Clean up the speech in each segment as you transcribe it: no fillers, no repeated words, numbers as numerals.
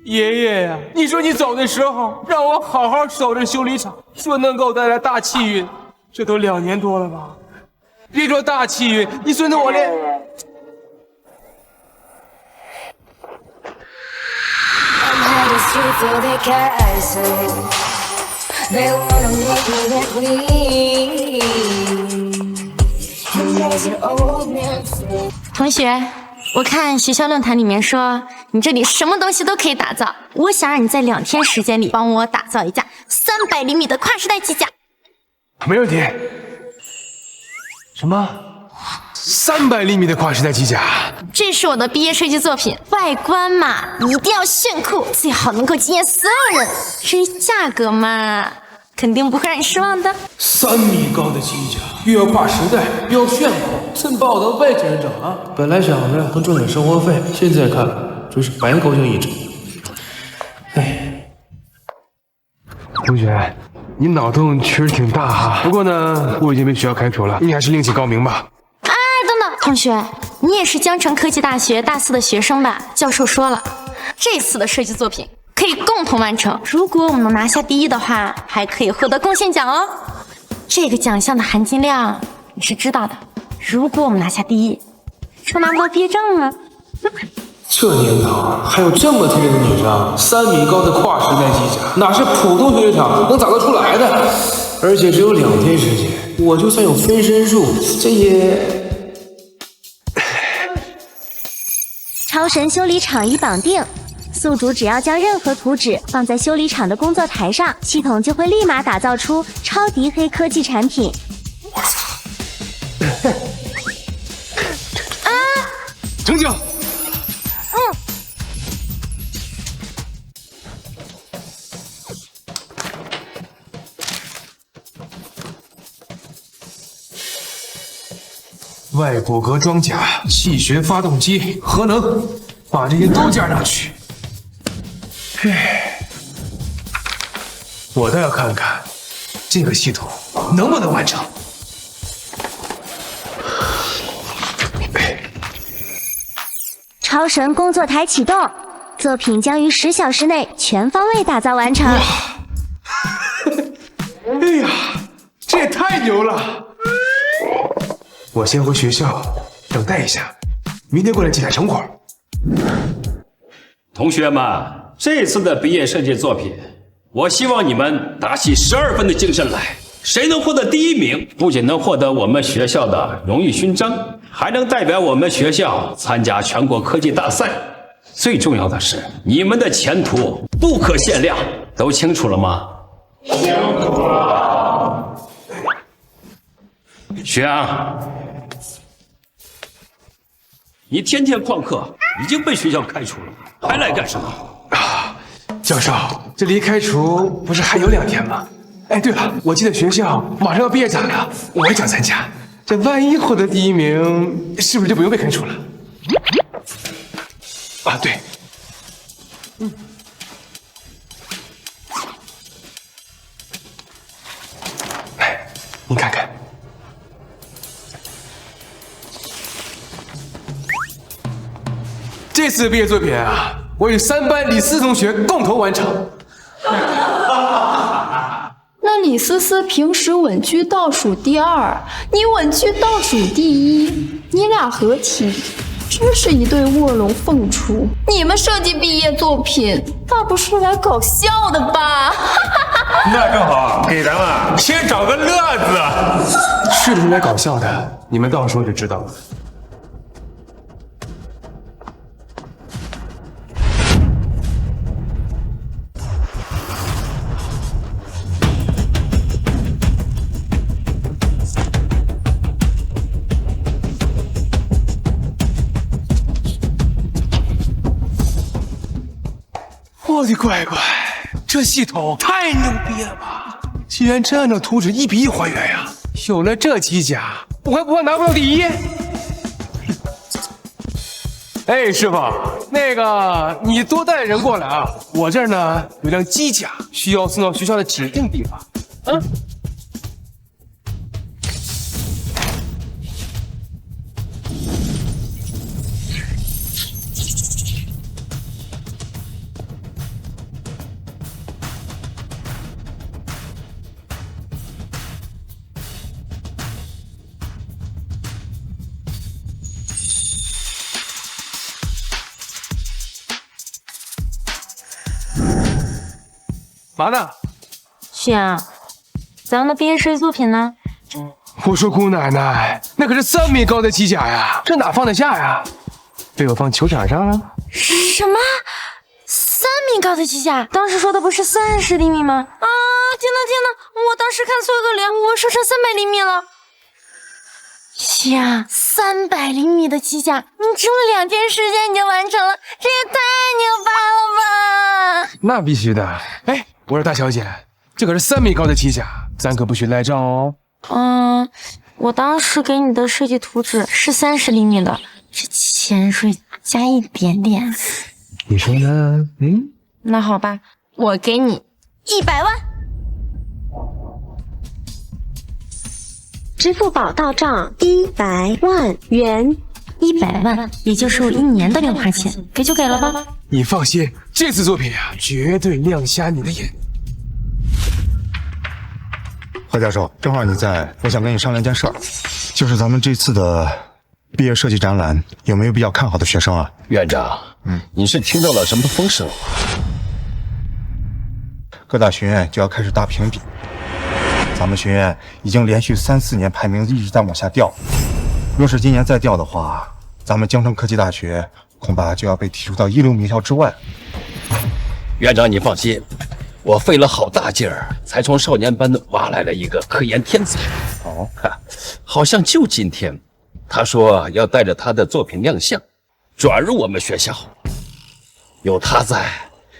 爷爷呀，你说你走的时候让我好好守着修理厂，说能够带来大气运，这都2年多了吧？别说大气运，你孙子我连……同学，我看学校论坛里面说你这里什么东西都可以打造，我想让你在2天时间里帮我打造一架300厘米的跨时代机甲。没问题。什么？300厘米的跨时代机甲？这是我的毕业设计作品，外观嘛一定要炫酷，最好能够惊艳所有人。至于价格嘛，肯定不会让你失望的。3米高的机甲，又要跨时代，又要炫酷，真把我当外星人整啊！本来想着能赚点生活费，现在看真是白高兴一整。哎，同学，你脑洞确实挺大哈。不过呢，我已经被学校开除了，你还是另起高明吧。哎，等等，同学，你也是江城科技大学大4的学生吧？教授说了，这次的设计作品可以共同完成，如果我们能拿下第1的话，还可以获得贡献奖哦。这个奖项的含金量你是知道的，如果我们拿下第1，就拿不到毕业证了。这年头还有这么天真的女生，3米高的跨时代机甲，哪是普通修理厂能打得出来的？而且只有2天时间，我就算有分身术，这也……超神修理厂已绑定，宿主只要将任何图纸放在修理厂的工作台上，系统就会立马打造出超低黑科技产品。我操！成就！外骨骼装甲、气旋发动机、核能，把这些都加上去。我倒要看看这个系统能不能完成。超神工作台启动，作品将于10小时内全方位打造完成。哎呀，这也太牛了！我先回学校等待一下，明天过来检查成果。同学们，这次的毕业设计作品，我希望你们打起12分的精神来。谁能获得第1名，不仅能获得我们学校的荣誉勋章，还能代表我们学校参加全国科技大赛。最重要的是，你们的前途不可限量，都清楚了吗？清楚了。学阳，你天天旷课，已经被学校开除了，还来干什么？教授，这离开除不是还有2天吗？哎，对了，我记得学校马上要毕业展了，我也想参加。这万一获得第1名，是不是就不用被开除了？啊，对，哎，你看看，这次毕业作品啊，我与3班李思同学共同完成。那李思思平时稳居倒数第2，你稳居倒数第1，你俩合体，真是一对卧龙凤雏。你们设计毕业作品，那不是来搞笑的吧？那正好，给咱们先找个乐子。是不是来搞笑的？你们到时候就知道了。我的乖乖，这系统太牛逼了吧！居然真按照图纸1比1还原呀！有了这机甲，我还不怕拿不到第1？哎，师傅，那个你多带人过来啊！我这儿呢有辆机甲，需要送到学校的指定地方。嗯。嘛呢？旭阳，咱们的毕业设计作品呢？我说姑奶奶，那可是3米高的机甲呀，这哪放得下呀？被我放球场上了。什么？3米高的机甲？当时说的不是30厘米吗？啊！天哪，我当时看错个脸，我说成300厘米了。旭阳，300厘米的机甲，你只用2天时间你就完成了，这也太牛掰了吧！那必须的。哎，我说大小姐，这可是3米高的机甲，咱可不许赖账哦。我当时给你的设计图纸是30厘米的，这潜水加一点点。你说呢？那好吧，我给你100万。支付宝到账100万元，100万，也就是我1年的零花钱，给就给了吧。你放心，这次作品啊，绝对亮瞎你的眼。何教授，正好你在，我想跟你商量件事儿，就是咱们这次的毕业设计展览，有没有比较看好的学生啊？院长，你是听到了什么风声？各大学院就要开始大评比，咱们学院已经连续3、4年排名一直在往下掉，若是今年再掉的话，咱们江城科技大学恐怕就要被踢出到一流名校之外。院长，你放心。我费了好大劲儿，才从少年班挖来了一个科研天才。好像就今天，他说要带着他的作品亮相，转入我们学校。有他在，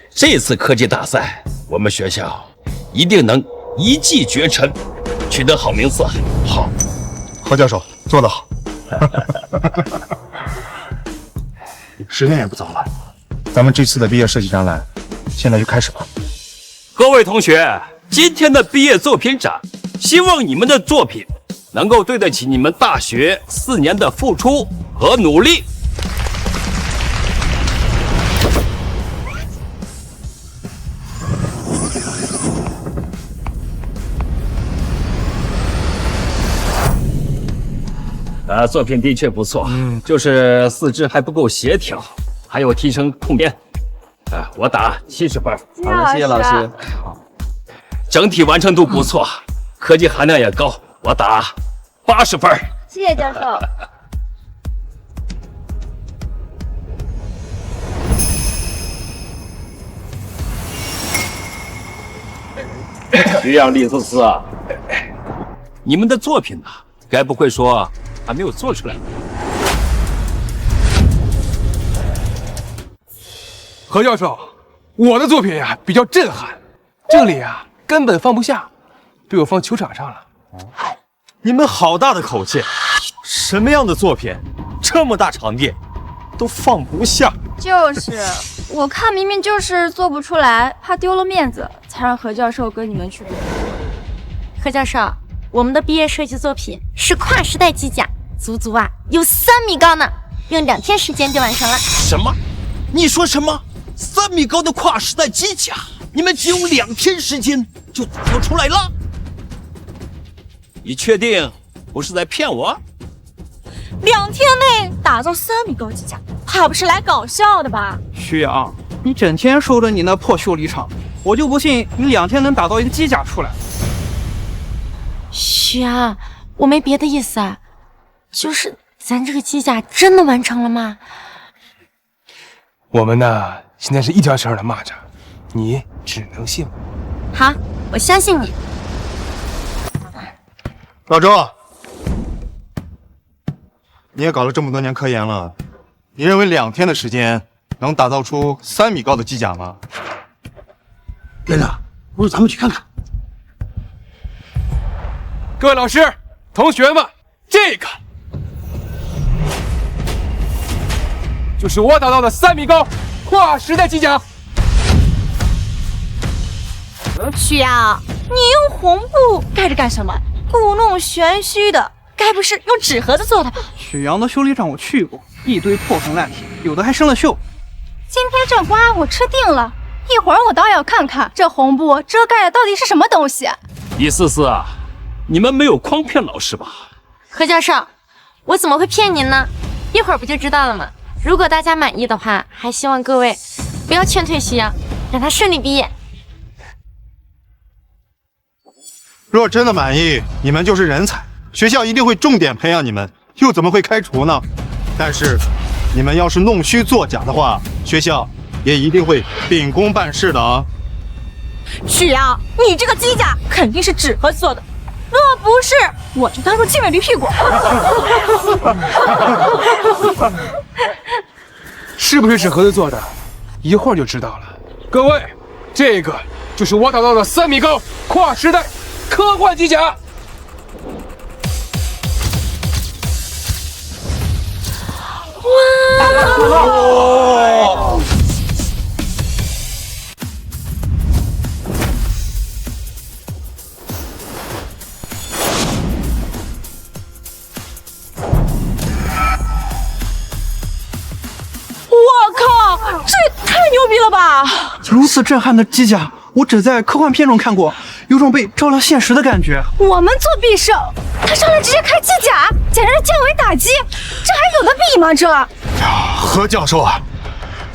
这次科技大赛，我们学校一定能一骑绝尘，取得好名次。好，何教授做得好。时间也不早了，咱们这次的毕业设计展览，现在就开始吧。各位同学，今天的毕业作品展，希望你们的作品能够对得起你们大学4年的付出和努力。作品的确不错，就是四肢还不够协调，还有提升空间。我打70分。好的，谢谢老师。整体完成度不错，科技含量也高，我打80分。谢谢教授。徐阳、李思思啊，你们的作品呢？该不会说还没有做出来？何教授，我的作品呀比较震撼，这里啊根本放不下，被我放球场上了。你们好大的口气！什么样的作品，这么大场地都放不下？就是，我看明明就是做不出来，怕丢了面子，才让何教授跟你们去比。何教授，我们的毕业设计作品是跨时代机甲，足足有3米高呢，用2天时间就完成了。什么？你说什么？3米高的跨时代机甲，你们只用2天时间就打造出来了？你确定不是在骗我？2天内打造3米高机甲，怕不是来搞笑的吧？徐阳，你整天说着你那破修理厂，我就不信你2天能打造一个机甲出来。徐阳，我没别的意思啊，就是咱这个机甲真的完成了吗？我们呢，现在是一条绳的蚂蚱，你只能信我。好，我相信你。老周，你也搞了这么多年科研了，你认为2天的时间能打造出3米高的机甲吗？院长，不如咱们去看看。各位老师、同学们，这个就是我打造的3米高跨时代机甲。徐阳，你用红布盖着干什么？故弄玄虚的，该不是用纸盒子做的吧？许阳的修理厂我去过，一堆破铜烂铁，有的还生了锈。今天这瓜我吃定了，一会儿我倒要看看这红布遮盖的到底是什么东西。李思思啊，你们没有诓骗老师吧？何教授，我怎么会骗您呢？一会儿不就知道了吗？如果大家满意的话，还希望各位不要劝退徐阳，让他顺利毕业。若真的满意，你们就是人才，学校一定会重点培养你们，又怎么会开除呢？但是，你们要是弄虚作假的话，学校也一定会秉公办事的啊。许阳，你这个机甲肯定是纸盒做的，若不是，我就当做鸡尾驴屁股。是不是纸盒子做的？一会儿就知道了。各位，这个就是我打造的3米高跨时代科幻机甲。哇！我靠，这也太牛逼了吧！如此震撼的机甲，我只在科幻片中看过，有种被照到现实的感觉。我们做毕设，他上来直接开机甲，简直是降维打击，这还有的比吗？这何教授啊，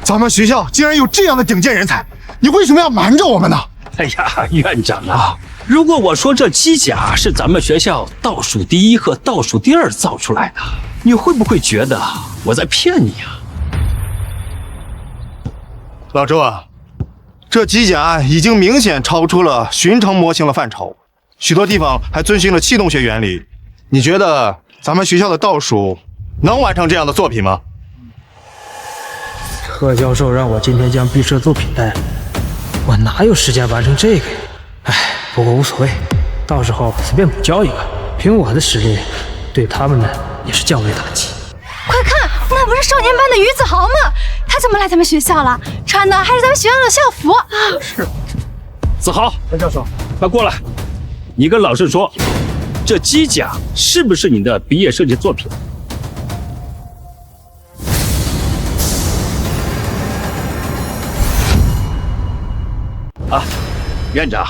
咱们学校竟然有这样的顶尖人才，你为什么要瞒着我们呢？哎呀，院长啊，如果我说这机甲是咱们学校倒数第1和倒数第2造出来的，你会不会觉得我在骗你啊？老周啊，这机甲已经明显超出了寻常模型的范畴，许多地方还遵循了气动学原理。你觉得咱们学校的倒数能完成这样的作品吗？贺教授让我今天将毕设作品带来，我哪有时间完成这个呀？哎，不过无所谓，到时候随便补交一个，凭我的实力，对他们呢也是降维打击。快看，那不是少年班的于子豪吗？他怎么来咱们学校了？穿的还是咱们学校的校服。是，子豪，何教授，快过来，你跟老师说，这机甲是不是你的毕业设计作品？啊，院长，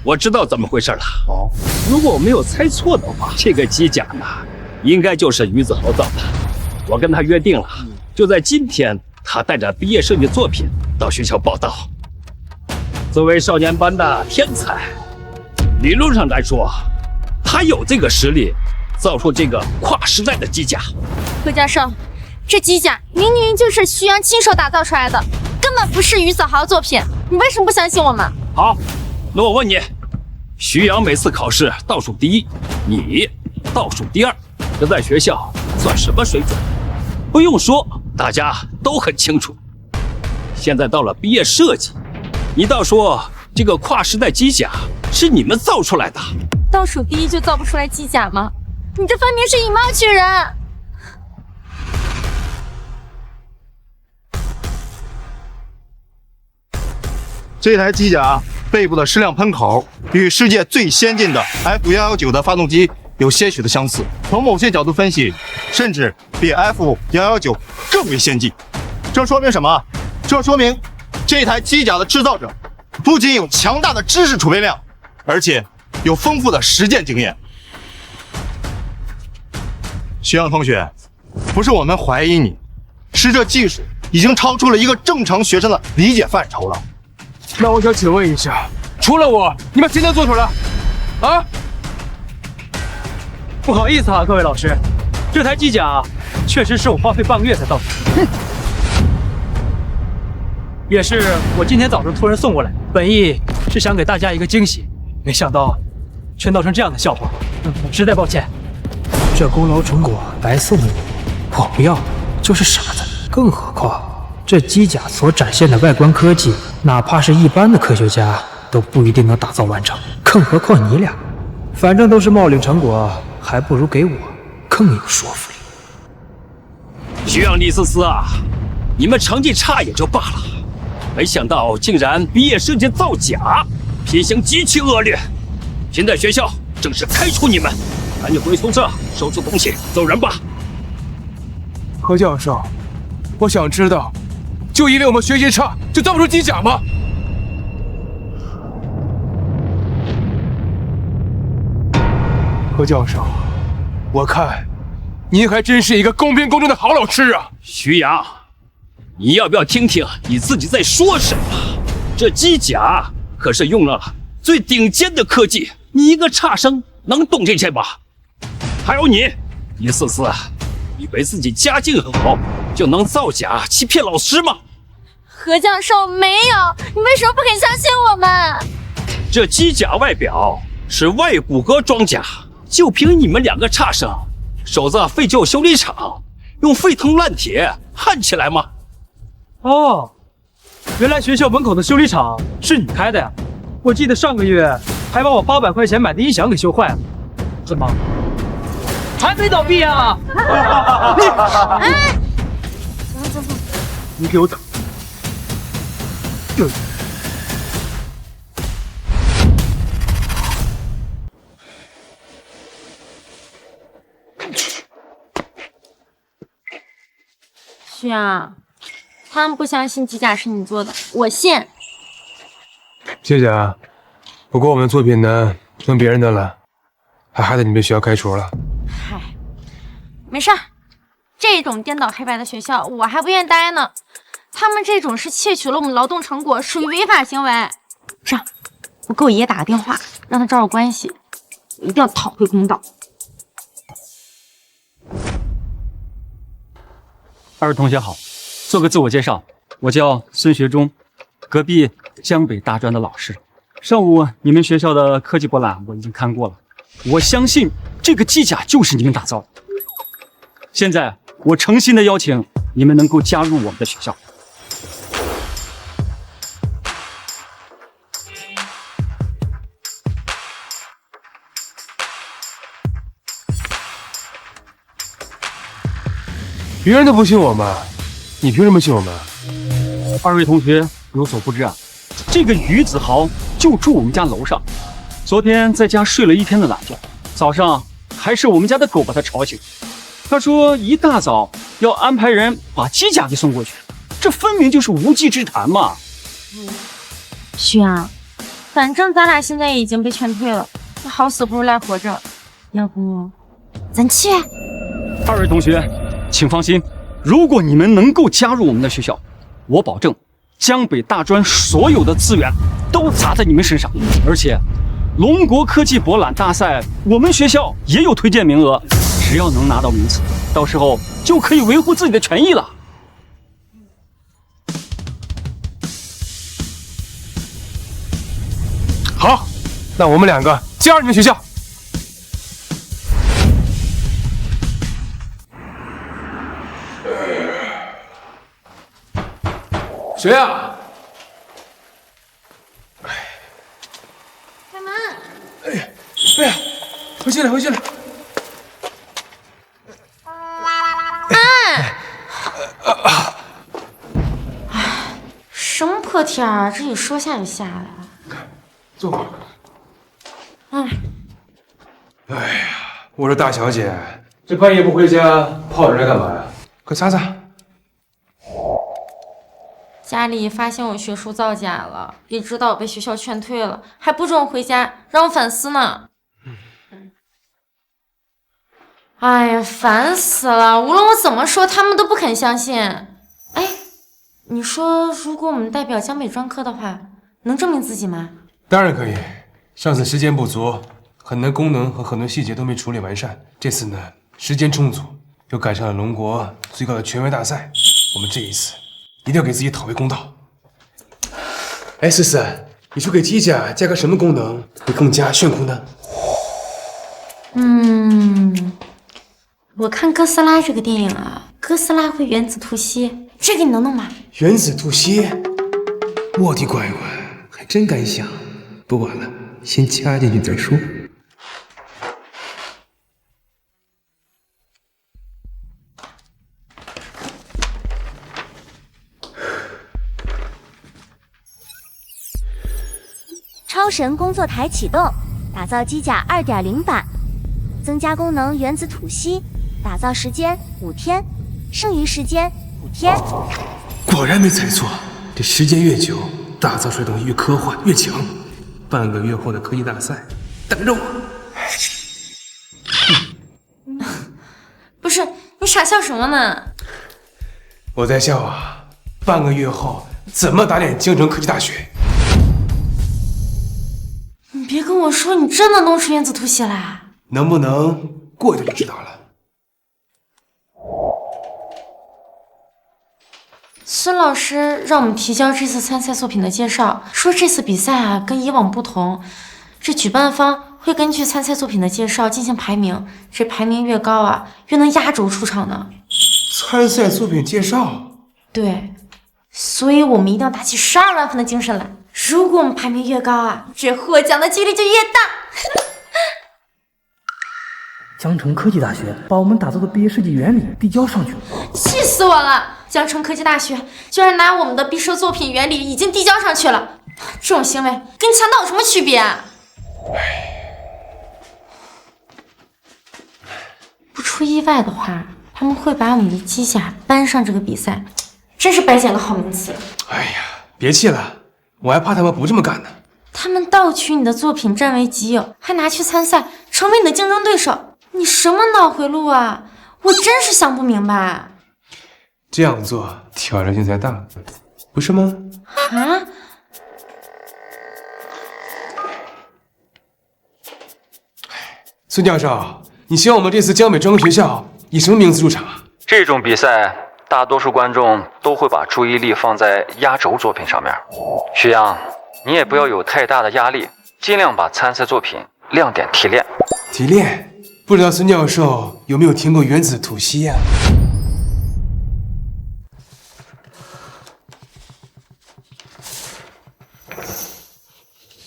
我知道怎么回事了。哦，如果我没有猜错的话，这个机甲呢，应该就是于子豪造的。我跟他约定了，就在今天，他带着毕业设计作品到学校报到。作为少年班的天才，理论上来说，他有这个实力造出这个跨时代的机甲。何教授，这机甲明明就是徐阳亲手打造出来的，根本不是于子豪作品，你为什么不相信我们？好，那我问你，徐阳每次考试倒数第1，你倒数第2，这在学校算什么水准？不用说，大家都很清楚。现在到了毕业设计，你倒说这个跨时代机甲是你们造出来的？倒数第1就造不出来机甲吗？你这分明是以貌取人！这台机甲背部的矢量喷口与世界最先进的 F119的发动机有些许的相似，从某些角度分析，甚至比 F119更为先进。这说明什么？这说明这台机甲的制造者不仅有强大的知识储备量，而且有丰富的实践经验。徐阳同学，不是我们怀疑你，是这技术已经超出了一个正常学生的理解范畴了。那我想请问一下，除了我，你们谁能做出来？啊？不好意思啊，各位老师，这台机甲确实是我花费半个月才造出来，也是我今天早上突然送过来，本意是想给大家一个惊喜，没想到却闹成这样的笑话，实在抱歉。这功劳成果白送你，我不要就是傻子。更何况这机甲所展现的外观科技，哪怕是一般的科学家都不一定能打造完成，更何况你俩，反正都是冒领成果，还不如给我更有说服力。徐阳、李思思啊，你们成绩差也就罢了，没想到竟然毕业设计造假，品行极其恶劣。现在学校正式开除你们，赶紧回宿舍收拾东西走人吧。何教授，我想知道，就因为我们学习差就造不出机甲吗？何教授，我看您还真是一个公平公正的好老师啊。徐阳，你要不要听听你自己在说什么？这机甲可是用了最顶尖的科技你一个差生能懂这些吗？还有你，一思思，以为自己家境很好就能造假欺骗老师吗？何教授没有，你为什么不肯相信我们？这机甲外表是外骨骼装甲，就凭你们2个差生，守着废旧修理厂，用沸腾烂铁焊起来吗？哦，原来学校门口的修理厂是你开的呀！我记得上个月还把我800块钱买的音响给修坏了，怎么还没倒闭啊？走，你给我等。徐阳，他们不相信机甲是你做的，我信。谢谢啊，不过我们的作品呢成别人的了，还害得你被学校开除了。嗨，没事儿，这种颠倒黑白的学校我还不愿意待呢。他们这种是窃取了我们劳动成果，属于违法行为。这样，我给我爷打个电话，让他找我关系，我一定要讨回公道。2位同学好，做个自我介绍，我叫孙学忠，隔壁江北大专的老师。上午你们学校的科技博览我已经看过了，我相信这个机甲就是你们打造的。现在我诚心的邀请你们能够加入我们的学校。别人都不信我们，你凭什么信我们？2位同学有所不知啊，这个于子豪就住我们家楼上，昨天在家睡了1天的懒觉，早上还是我们家的狗把他吵醒。他说一大早要安排人把机甲给送过去，这分明就是无稽之谈嘛。徐阳，反正咱俩现在已经被劝退了，好死不如赖活着，要不咱去？2位同学请放心，如果你们能够加入我们的学校，我保证江北大专所有的资源都砸在你们身上，而且龙国科技博览大赛我们学校也有推荐名额，只要能拿到名次，到时候就可以维护自己的权益了。好，那我们2个加入你们学校。谁呀？开门！哎呀，回去了。什么破天儿，这一说下就下来了。坐会儿。哎呀，我说大小姐，这半夜不回家，泡着来干嘛呀？快擦擦。家里发现我学术造假了，也知道我被学校劝退了，还不准我回家，让我反思呢。哎呀，烦死了！无论我怎么说，他们都不肯相信。哎，你说，如果我们代表江北专科的话，能证明自己吗？当然可以。上次时间不足，很多功能和很多细节都没处理完善。这次呢，时间充足，又赶上了龙国最高的权威大赛，我们这一次一定要给自己讨回公道。哎，思思，你说给机甲加个什么功能会更加炫酷呢？我看哥斯拉这个电影啊，哥斯拉会原子突袭，这个你能弄吗？原子突袭，我的乖乖，还真敢想。不管了，先加进去再说。超神工作台启动，打造机甲 2.0 版，增加功能原子吐息，打造时间5天，剩余时间5天。果然没猜错，这时间越久，打造出来的东西越科幻越强。半个月后的科技大赛，等着我。不是，你傻笑什么呢？我在笑啊，半个月后怎么打脸京城科技大学？你别跟跟我说你真的弄出原子突袭来？能不能过一段就知道了。孙老师让我们提交这次参赛作品的介绍，说这次比赛啊跟以往不同，这举办方会根据参赛作品的介绍进行排名，这排名越高啊，越能压轴出场呢。参赛作品介绍？对，所以我们一定要打起12万分的精神来。如果我们排名越高啊，这获奖的几率就越大。江城科技大学把我们打造的毕业设计原理递交上去了，气死我了！江城科技大学居然拿我们的毕设作品原理已经递交上去了，这种行为跟强盗有什么区别啊？不出意外的话，他们会把我们的机甲搬上这个比赛，真是白捡个好名次。哎呀，别气了，我还怕他们不这么干呢。他们盗取你的作品占为己有，还拿去参赛，成为你的竞争对手，你什么脑回路啊？我真是想不明白。这样做挑战性才大，不是吗？啊？孙教授，你希望我们这次江北专科学校以什么名字入场啊？这种比赛，大多数观众都会把注意力放在压轴作品上面。徐阳，你也不要有太大的压力，尽量把参赛作品亮点提炼。提炼？不知道孙教授有没有听过原子吐息呀？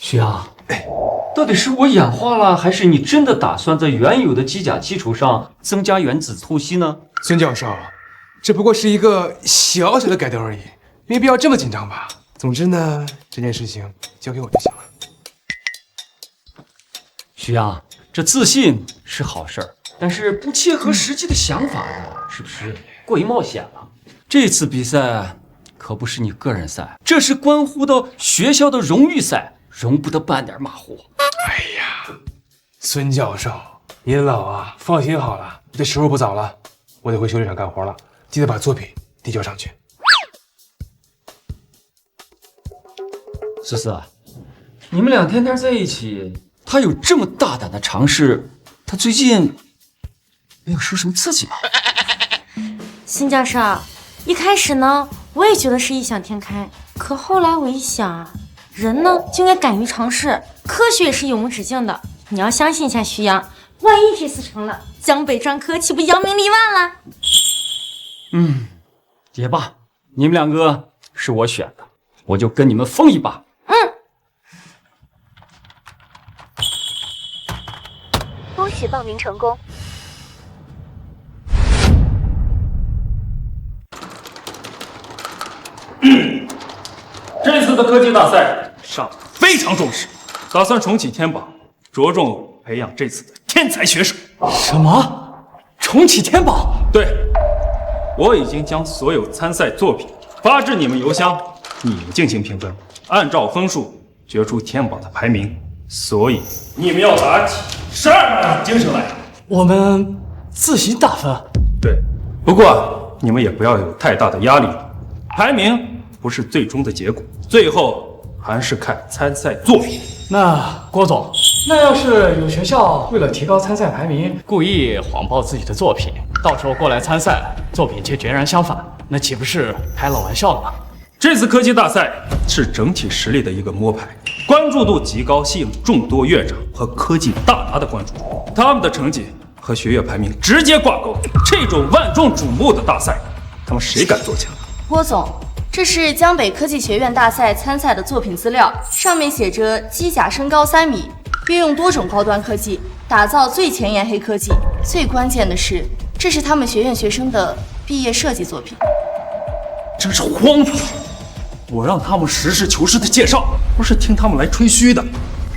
徐阳，到底是我眼花了，还是你真的打算在原有的机甲基础上增加原子突袭呢？孙教授，这不过是一个小小的改动而已，没必要这么紧张吧？总之呢，这件事情交给我就行了。徐阳，这自信是好事儿，但是不切合实际的想法呢，是不是过于冒险了？这次比赛可不是你个人赛，这是关乎到学校的荣誉赛，容不得半点马虎。哎呀，孙教授，您老啊，放心好了，这时候不早了，我得回修理厂干活了，记得把作品递交上去。思思，你们俩天天在一起，他有这么大胆的尝试，他最近没有受什么刺激吗？孙教授，一开始呢，我也觉得是异想天开，可后来我一想啊，人呢就应该敢于尝试，科学也是永无止境的。你要相信一下徐阳，万一这次成了，江北专科岂不扬名立万了？也罢，你们两个是我选的，我就跟你们疯一把。恭喜报名成功。这次的科技大赛上非常重视，打算重启天榜，着重培养这次的天才学生。什么？重启天榜？对，我已经将所有参赛作品发至你们邮箱，你们进行评分，按照分数决出天榜的排名。所以你们要打起12万精神来。我们自行打分。对，不过你们也不要有太大的压力，排名不是最终的结果，最后还是看参赛作品。那郭总，那要是有学校为了提高参赛排名，故意谎报自己的作品，到时候过来参赛，作品却截然相反，那岂不是开了玩笑了吗？这次科技大赛是整体实力的一个摸排，关注度极高，吸引众多院长和科技大拿的关注，他们的成绩和学业排名直接挂钩。这种万众瞩目的大赛，他们谁敢作假？郭总，这是江北科技学院大赛参赛的作品资料，上面写着机甲身高3米，运用多种高端科技，打造最前沿黑科技。最关键的是，这是他们学院学生的毕业设计作品。真是荒唐！我让他们实事求是的介绍，不是听他们来吹嘘的。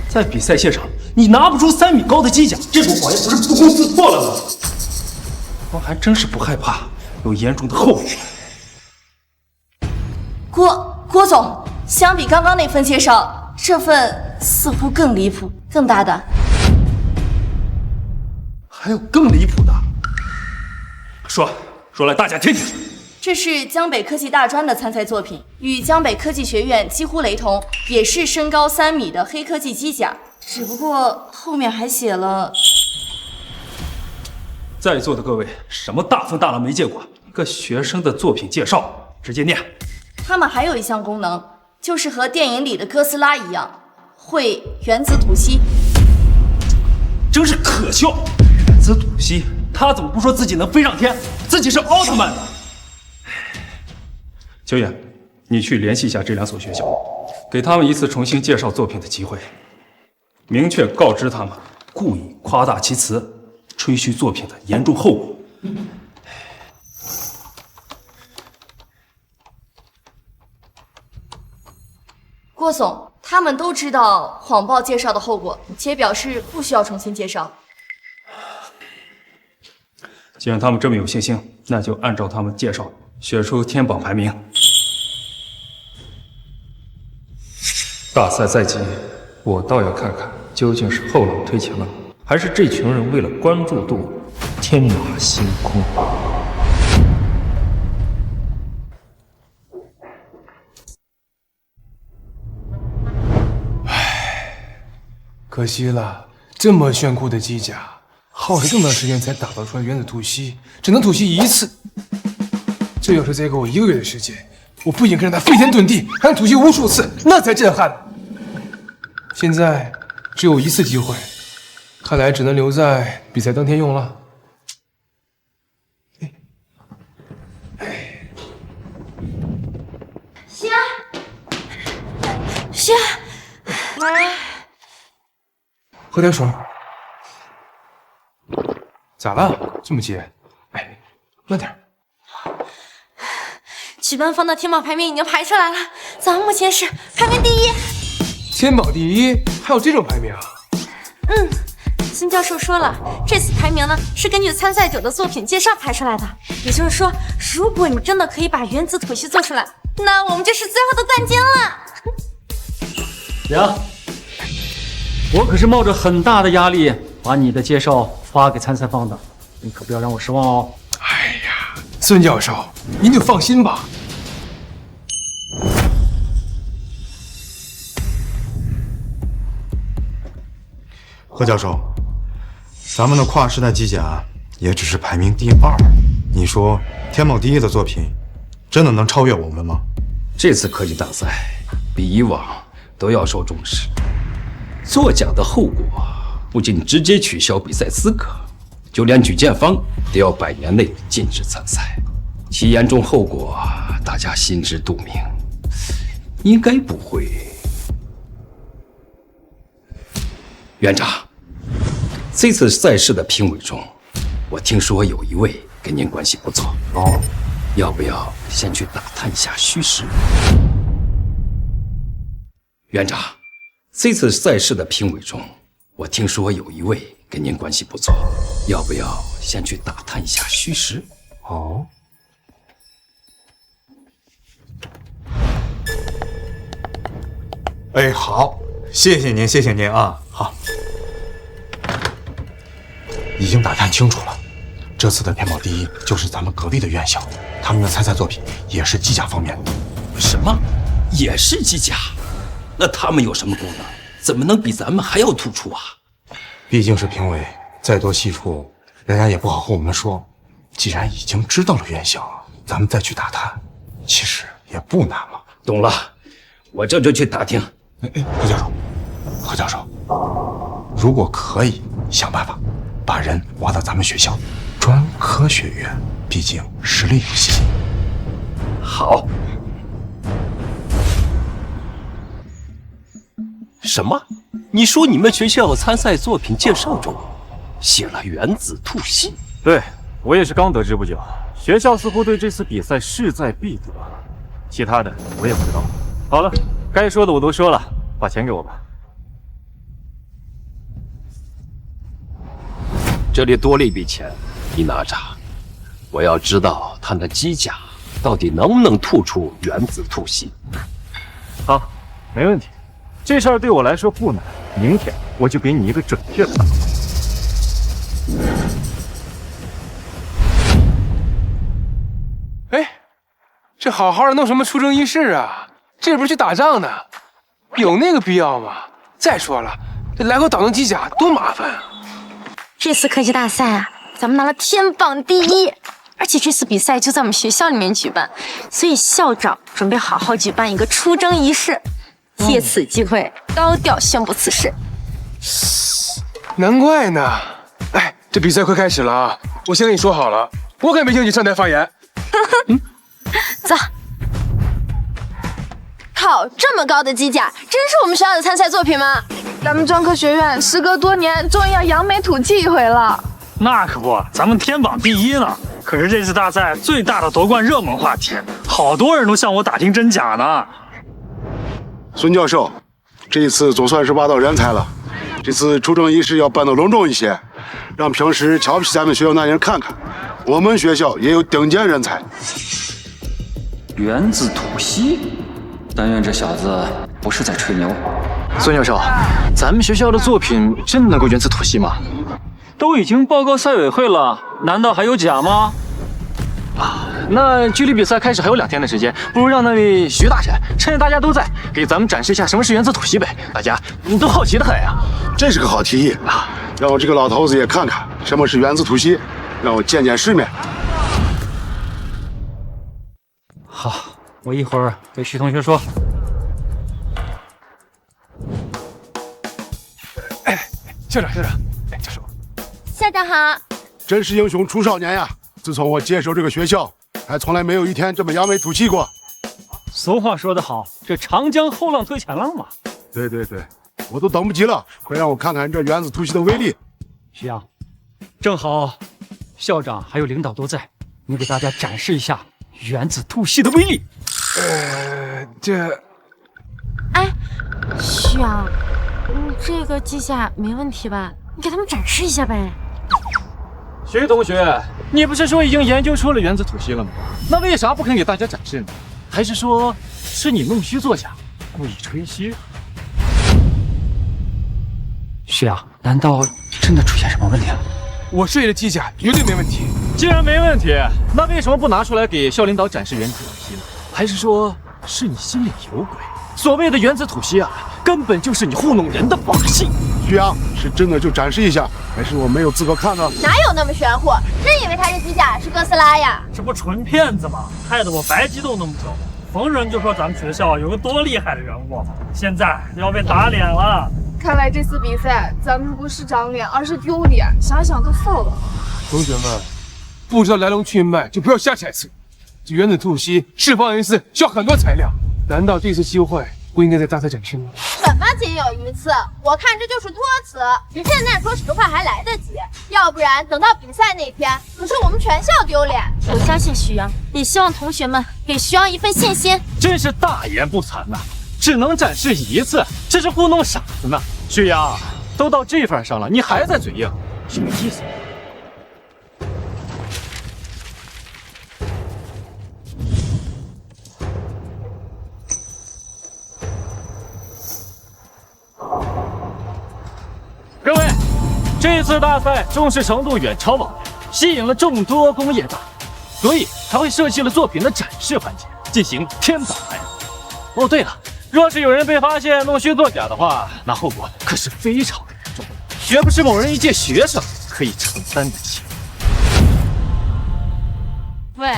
在比赛现场，你拿不出3米高的机甲，这种谎言不是不攻自破了吗？我还真是不害怕有严重的后果。郭总，相比刚刚那份介绍，这份似乎更离谱、更大胆。还有更离谱的，说来大家听听。这是江北科技大专的参赛作品，与江北科技学院几乎雷同，也是身高3米的黑科技机甲，只不过后面还写了。在座的各位，什么大风大浪没见过？一个学生的作品介绍，直接念。他们还有一项功能，就是和电影里的哥斯拉一样，会原子吐息。真是可笑！原子吐息，他怎么不说自己能飞上天，自己是奥特曼呢？秋远，你去联系一下这2所学校，给他们一次重新介绍作品的机会，明确告知他们故意夸大其词、吹嘘作品的严重后果。郭总，他们都知道谎报介绍的后果，且表示不需要重新介绍。既然他们这么有信心，那就按照他们介绍选出天榜排名。大赛在即，我倒要看看究竟是后浪推前浪，还是这群人为了关注度天马行空。可惜了，这么炫酷的机甲，耗了这么长时间才打造出来原子吐息，只能吐息1次。这要是再给我1个月的时间，我不仅可以让它飞天遁地，还能吐息无数次，那才震撼。现在只有1次机会，看来只能留在比赛当天用了。西安，西安，喝点水。咋了？这么急？哎，慢点。举办方的天榜排名已经排出来了，咱们目前是排名第1。天榜第1，还有这种排名啊？孙教授说了，这次排名呢是根据参赛者的作品介绍排出来的。也就是说，如果你真的可以把原子吐息做出来，那我们就是最后的冠军了。行，我可是冒着很大的压力把你的介绍发给参赛方的，你可不要让我失望哦。哎呀，孙教授，您就放心吧。何教授，咱们的跨时代机甲也只是排名第2，你说天榜第1的作品，真的能超越我们吗？这次科技大赛比以往都要受重视，作假的后果不仅直接取消比赛资格，就连举荐方都要100年内禁止参赛。其严重后果，大家心知肚明，应该不会。院长，这次赛事的评委中，我听说有一位跟您关系不错哦，要不要先去打探一下虚实？院长，这次赛事的评委中，我听说有一位跟您关系不错，要不要先去打探一下虚实？哦。哎，好，谢谢您，谢谢您啊，好。已经打探清楚了，这次的天榜第1就是咱们隔壁的院校，他们的参赛作品也是机甲方面的。什么？也是机甲？那他们有什么功能？怎么能比咱们还要突出啊？毕竟是评委，再多细处，人家也不好和我们说。既然已经知道了院校，咱们再去打探，其实也不难嘛。懂了，我这就去打听。何教授，何教授，如果可以，想办法把人挖到咱们学校专科学院，毕竟实力有限。好。什么？你说你们学校参赛作品介绍中写了原子吐息？对，我也是刚得知不久。学校似乎对这次比赛势在必得，其他的我也不知道。好了，该说的我都说了，把钱给我吧。这里多了一笔钱，你拿着。我要知道他的机甲到底能不能吐出原子吐息。好，没问题。这事儿对我来说不难，明天我就给你一个准确的答案。哎，这好好的弄什么出征仪式啊？这不是去打仗呢，有那个必要吗？再说了，这来回倒腾机甲多麻烦啊！这次科技大赛啊，咱们拿了天榜第1，而且这次比赛就在我们学校里面举办，所以校长准备好好举办一个出征仪式，借此机会高调宣布此事。难怪呢！哎，这比赛快开始了啊！我先跟你说好了，我可没兴趣上台发言。走。靠，这么高的机甲，真是我们学校的参赛作品吗？咱们专科学院时隔多年，终于要扬眉吐气一回了。那可不，咱们天榜第1呢，可是这次大赛最大的夺冠热门话题，好多人都向我打听真假呢。孙教授，这一次总算是挖到人才了。这次出征仪式要办得隆重一些，让平时瞧不起咱们学校那人看看，我们学校也有顶尖人才。原子吐息，但愿这小子不是在吹牛。孙教授，咱们学校的作品真的能够原子吐息吗？都已经报告赛委会了，难道还有假吗？啊，那距离比赛开始还有2天的时间，不如让那位徐大神趁着大家都在，给咱们展示一下什么是原子吐息呗？大家都好奇的很呀。这是个好提议啊，让我这个老头子也看看什么是原子吐息，让我见见世面。好，我一会儿给徐同学说。校长，教授，校长好。真是英雄出少年呀！自从我接手这个学校，还从来没有一天这么扬眉吐气过。俗话说得好，这长江后浪推前浪嘛。对，我都等不及了，快让我看看这原子吐息的威力。徐阳，正好校长还有领导都在，你给大家展示一下原子吐息的威力。哎，徐阳，这个机甲没问题吧？你给他们展示一下呗。徐同学，你不是说已经研究出了原子吐息了吗？那为啥不肯给大家展示呢？还是说是你弄虚作假，故意吹嘘？徐阳，难道真的出现什么问题了？我设计的机甲绝对没问题。既然没问题，那为什么不拿出来给校领导展示原子吐息呢？还是说是你心里有鬼？所谓的原子吐息啊，根本就是你糊弄人的把戏。徐阳，是真的就展示一下，还是我没有资格看呢？哪有那么玄乎？真以为他这机甲是哥斯拉呀？这不纯骗子吗？害得我白激动那么久，逢人就说咱们学校有个多厉害的人物，现在要被打脸了。看来这次比赛咱们不是长脸，而是丢脸，想想都臊了。同学们，不知道来龙去脉就不要瞎猜测。这原子吐息释放一次需要很多材料，难道这次机会不应该在大赛展示吗？什么仅有一次？我看这就是托词。现在说实话还来得及，要不然等到比赛那天，可是我们全校丢脸。我相信徐阳，也希望同学们给徐阳一份信心。真是大言不惭呐！只能展示1次，这是糊弄傻子呢。徐阳，都到这份上了，你还在嘴硬，什么意思？各位，这次大赛重视程度远超往年，吸引了众多工业大佬，所以才会设计了作品的展示环节，进行天榜排名。哦，对了，若是有人被发现弄虚作假的话，那后果可是非常严重，绝不是某人一届学生可以承担得起。喂，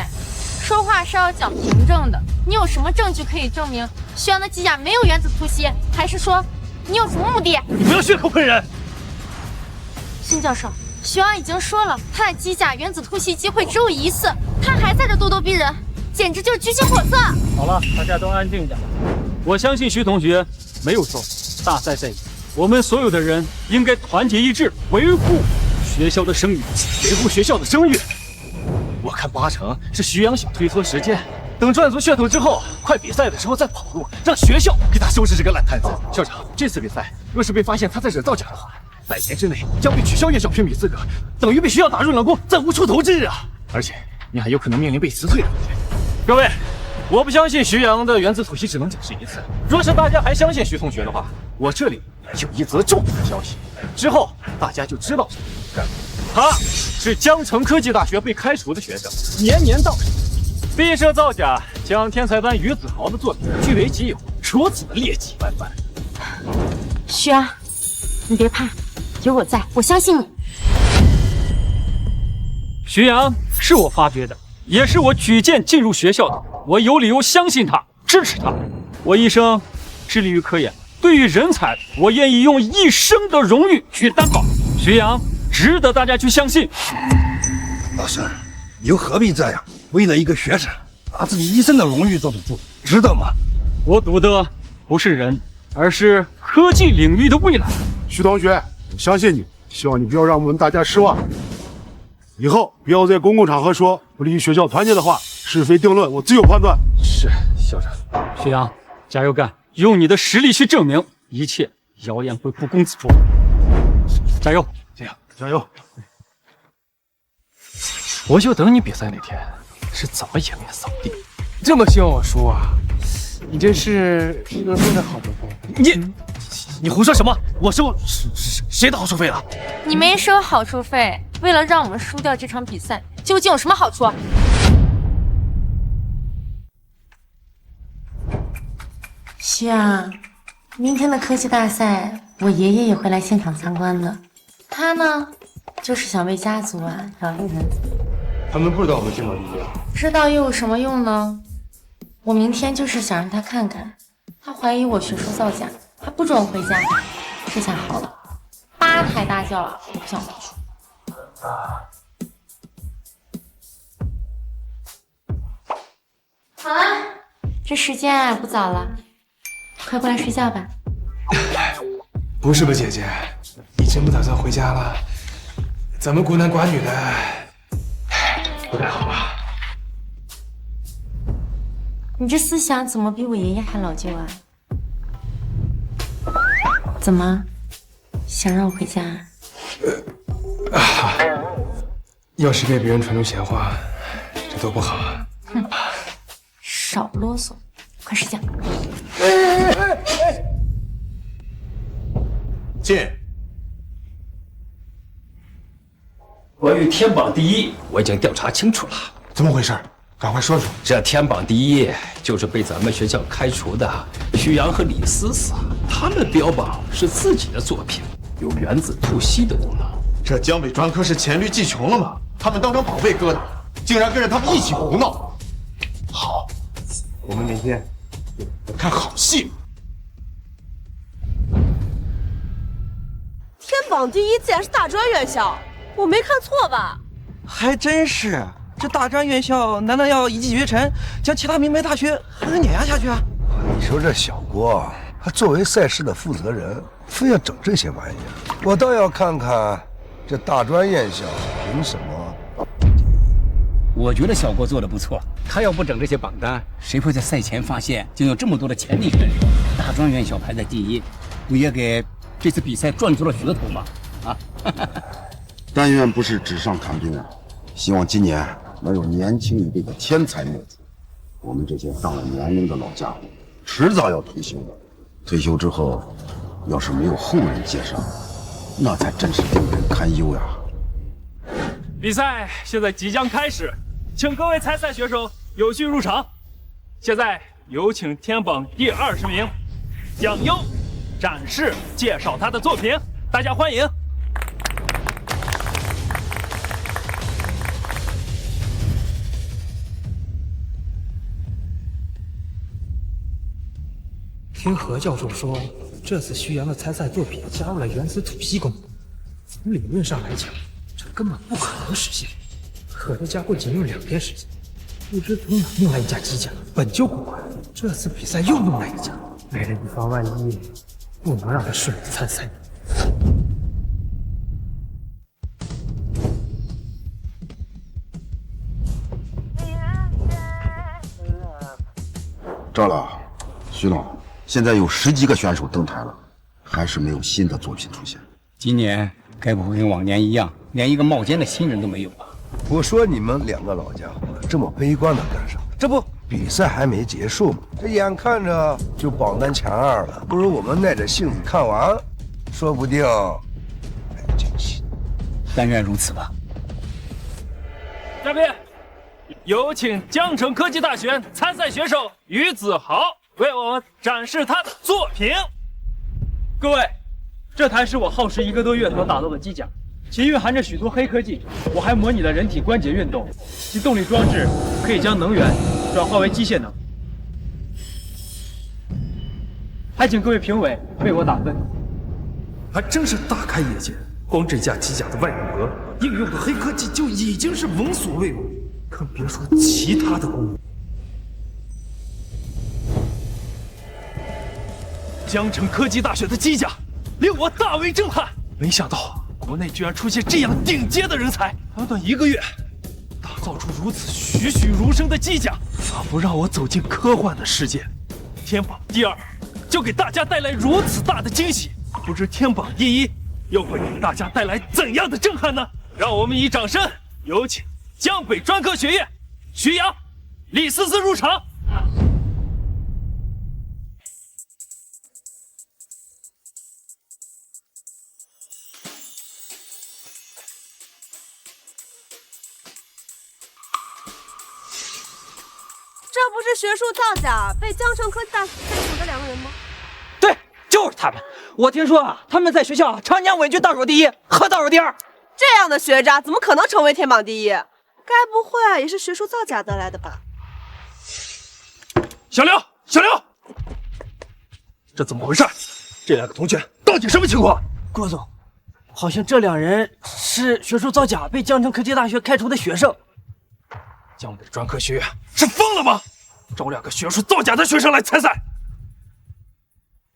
说话是要讲凭证的，你有什么证据可以证明徐阳的机甲没有原子吐息？还是说你有什么目的？你不要血口喷人！孙教授，徐阳已经说了，他的机甲原子吐息机会只有1次，他还在这咄咄逼人，简直就是居心叵测。好了，大家都安静点。我相信徐同学没有错，大赛在即，我们所有的人应该团结一致，维护学校的声誉，维护学校的声誉。我看8成是徐阳想推脱时间，等赚足噱头之后，快比赛的时候再跑路，让学校给他收拾这个烂摊子。校长，这次比赛若是被发现他在这造假的话，100天之内将被取消院校评比资格，等于被学校打入冷宫，再无出头之日啊！而且你还有可能面临被辞退的风险。各位，我不相信徐阳的原子吐息只能展示1次。若是大家还相信徐同学的话，我这里有一则重大消息，之后大家就知道了。他是江城科技大学被开除的学生，年年到场，毕设造假，将天才班于子豪的作品据为己有，如此的劣迹斑斑。徐阳，你别怕，有我在，我相信你。徐阳是我发掘的，也是我举荐进入学校的，我有理由相信他，支持他。我一生致力于科研，对于人才，我愿意用一生的荣誉去担保。徐阳值得大家去相信。老师，你又何必这样？为了一个学生，把自己一生的荣誉做赌注，值得吗？我赌的不是人，而是科技领域的未来。徐同学，我相信你，希望你不要让我们大家失望。以后不要在公共场合说不利于学校团结的话，是非定论我自有判断。是，校长。徐阳，加油干，用你的实力去证明，一切谣言会不攻自破。加油！加油！我就等你比赛那天是怎么颜面扫地。这么希望我输啊？你这是一个说的好处费？你胡说什么？我收谁的好处费了？你没收好处费，为了让我们输掉这场比赛，究竟有什么好处？徐阳，明天的科技大赛，我爷爷也会来现场参观的。他呢，就是想为家族找一个人才。他们不知道我们天宝第一啊？知道又有什么用呢？我明天就是想让他看看，他怀疑我学术造假，还不准我回家。这下好了，8抬大轿了，我不想读书。好了，这时间不早了，快过来睡觉吧。不是吧，姐姐，你真不打算回家了？咱们孤男寡女的，不太好吧？你这思想怎么比我爷爷还老旧啊？怎么想让我回家？要是被别人传出闲话，这多不好啊！哼，少啰嗦，快睡觉。进。关于天榜第一，我已经调查清楚了。怎么回事？赶快说说。这天榜第一就是被咱们学校开除的徐阳和李思思，他们标榜是自己的作品有原子吐息的功能。这江北专科是黔驴技穷了吗？他们当成宝贝疙瘩，竟然跟着他们一起胡闹。好，我们明天看好戏。天榜第一竟然是大专院校，我没看错吧？还真是，这大专院校难道要一骑绝尘，将其他名牌大学狠碾压下去啊？你说这小郭，他作为赛事的负责人，非要整这些玩意儿，我倒要看看这大专院校凭什么。我觉得小郭做的不错，他要不整这些榜单，谁会在赛前发现就有这么多的潜力选手？大专院校排在第一，不也给这次比赛赚足了噱头吗？啊！但愿不是纸上谈兵啊！希望今年能有年轻一辈的天才墨子。我们这些上了年龄的老家伙，迟早要退休的。退休之后，要是没有后人接上，那才真是令人堪忧呀！比赛现在即将开始，请各位参赛选手有序入场。现在有请天榜第20名蒋优展示介绍他的作品，大家欢迎。听何教授说，这次徐阳的参赛作品加入了原子吐息功能，从理论上来讲，这根本不可能实现。可这家伙仅用2天时间，不知从哪弄来一架机甲，本就不快，这次比赛又弄来一架，为了以防万一，不能让他顺利参赛。赵老、徐老，现在有10几个选手登台了，还是没有新的作品出现。今年该不会跟往年一样，连一个冒尖的新人都没有吧？我说你们2个老家伙这么悲观的干什么？这不比赛还没结束吗？这眼看着就榜单前2了，不如我们耐着性子看完，说不定还有惊喜。但愿如此吧。嘉宾，有请江城科技大学参赛选手于子豪为我们展示他的作品。各位，这台是我耗时1个多月所打造的机甲，其蕴含着许多黑科技。我还模拟了人体关节运动，其动力装置可以将能源转化为机械能。还请各位评委为我打分。还真是大开眼界，光这架机甲的外骨骼应用的黑科技就已经是闻所未闻，更别说其他的功能。江城科技大学的机甲令我大为震撼，没想到国内居然出现这样顶尖的人才，短短1个月打造出如此栩栩如生的机甲，仿佛让我走进科幻的世界。天榜第2就给大家带来如此大的惊喜，不知天榜第1又会给大家带来怎样的震撼呢？让我们以掌声有请江北专科学院徐阳、李思思入场。这不是学术造假被江城科技大学开除的2个人吗？对，就是他们。我听说啊，他们在学校常年稳居倒数第1和倒数第2。这样的学渣怎么可能成为天榜第1？该不会也是学术造假得来的吧？小刘，这怎么回事？这2个同学到底什么情况？郭总，好像这2人是学术造假被江城科技大学开除的学生。江北专科学院是疯了吗？找2个学术造假的学生来参赛？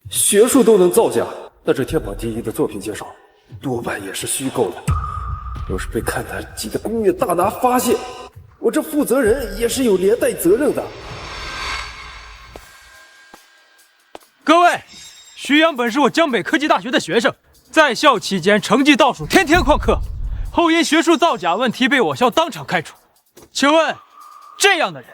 学术都能造假，那这天榜第1的作品介绍多半也是虚构的。要是被看台级的工业大拿发现，我这负责人也是有连带责任的。各位，徐阳本是我江北科技大学的学生，在校期间成绩倒数，天天旷课，后因学术造假问题被我校当场开除。请问，这样的人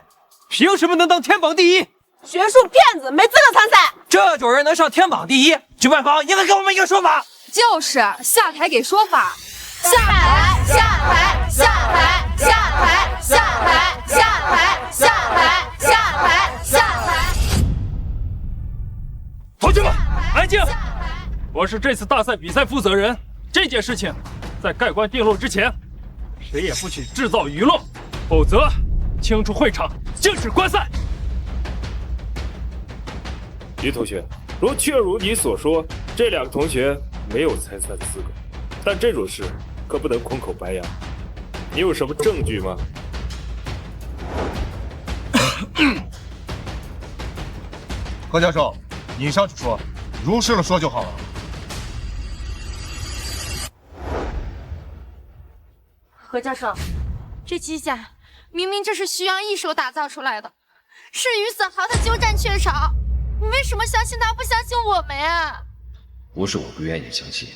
凭什么能当天榜第1？学术骗子，没资格参赛。这种人能上天榜第1，主办方应该给我们一个说法。就是下台给说法。下台，下台，下台，下台，下台，下台，下台，下台，下台。同学们，安静！我是这次大赛比赛负责人，这件事情在盖棺定论之前，谁也不许制造舆论，否则清出会场，禁止观赛。于同学，确如你所说，这2个同学没有参赛的资格，但这种事可不能空口白杨。你有什么证据吗？何教授，你上去说，如实了说就好了。何教授，这机甲明明这是徐阳一手打造出来的，是于子豪的鸠占鹊巢，你为什么相信他，不相信我们呀？不是我不愿意相信，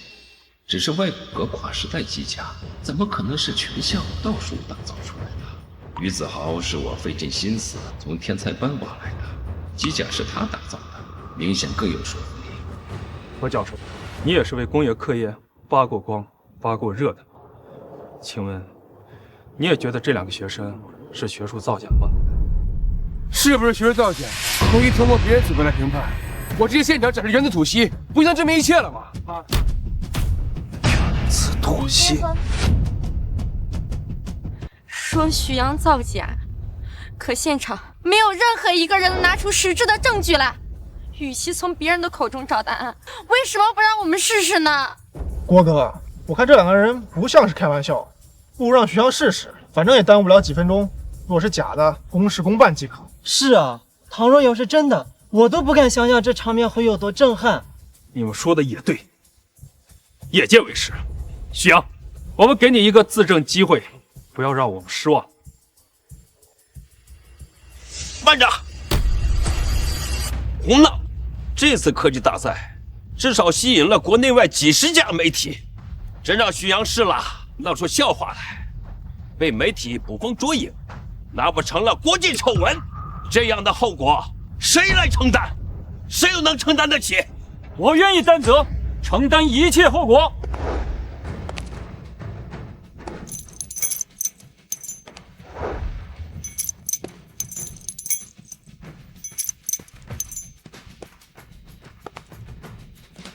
只是外骨骼跨时代机甲，怎么可能是全校倒数打造出来的？于子豪是我费尽心思从天才班挖来的，机甲是他打造的，明显更有说服力。何教授，你也是为工业课业发过光、发过热的，请问，你也觉得这2个学生是学术造假吗？是不是学术造假，可以通过别人嘴巴来评判。我直接现场展示原子吐息，不就能证明一切了吗？啊！原子吐息。说徐阳造假，可现场没有任何一个人能拿出实质的证据来。与其从别人的口中找答案，为什么不让我们试试呢？郭哥，我看这2个人不像是开玩笑，不如让徐阳试试，反正也耽误不了几分钟。若是假的，公事公办即可。是啊，倘若要是真的，我都不敢想象这场面会有多震撼。你们说的也对，眼见为实。徐阳，我们给你一个自证机会，不要让我们失望。班长，胡闹！这次科技大赛至少吸引了国内外几10家媒体，真让徐阳试了，闹出笑话来，被媒体捕风捉影，那不成了国际丑闻？这样的后果谁来承担？谁又能承担得起？我愿意担责，承担一切后果。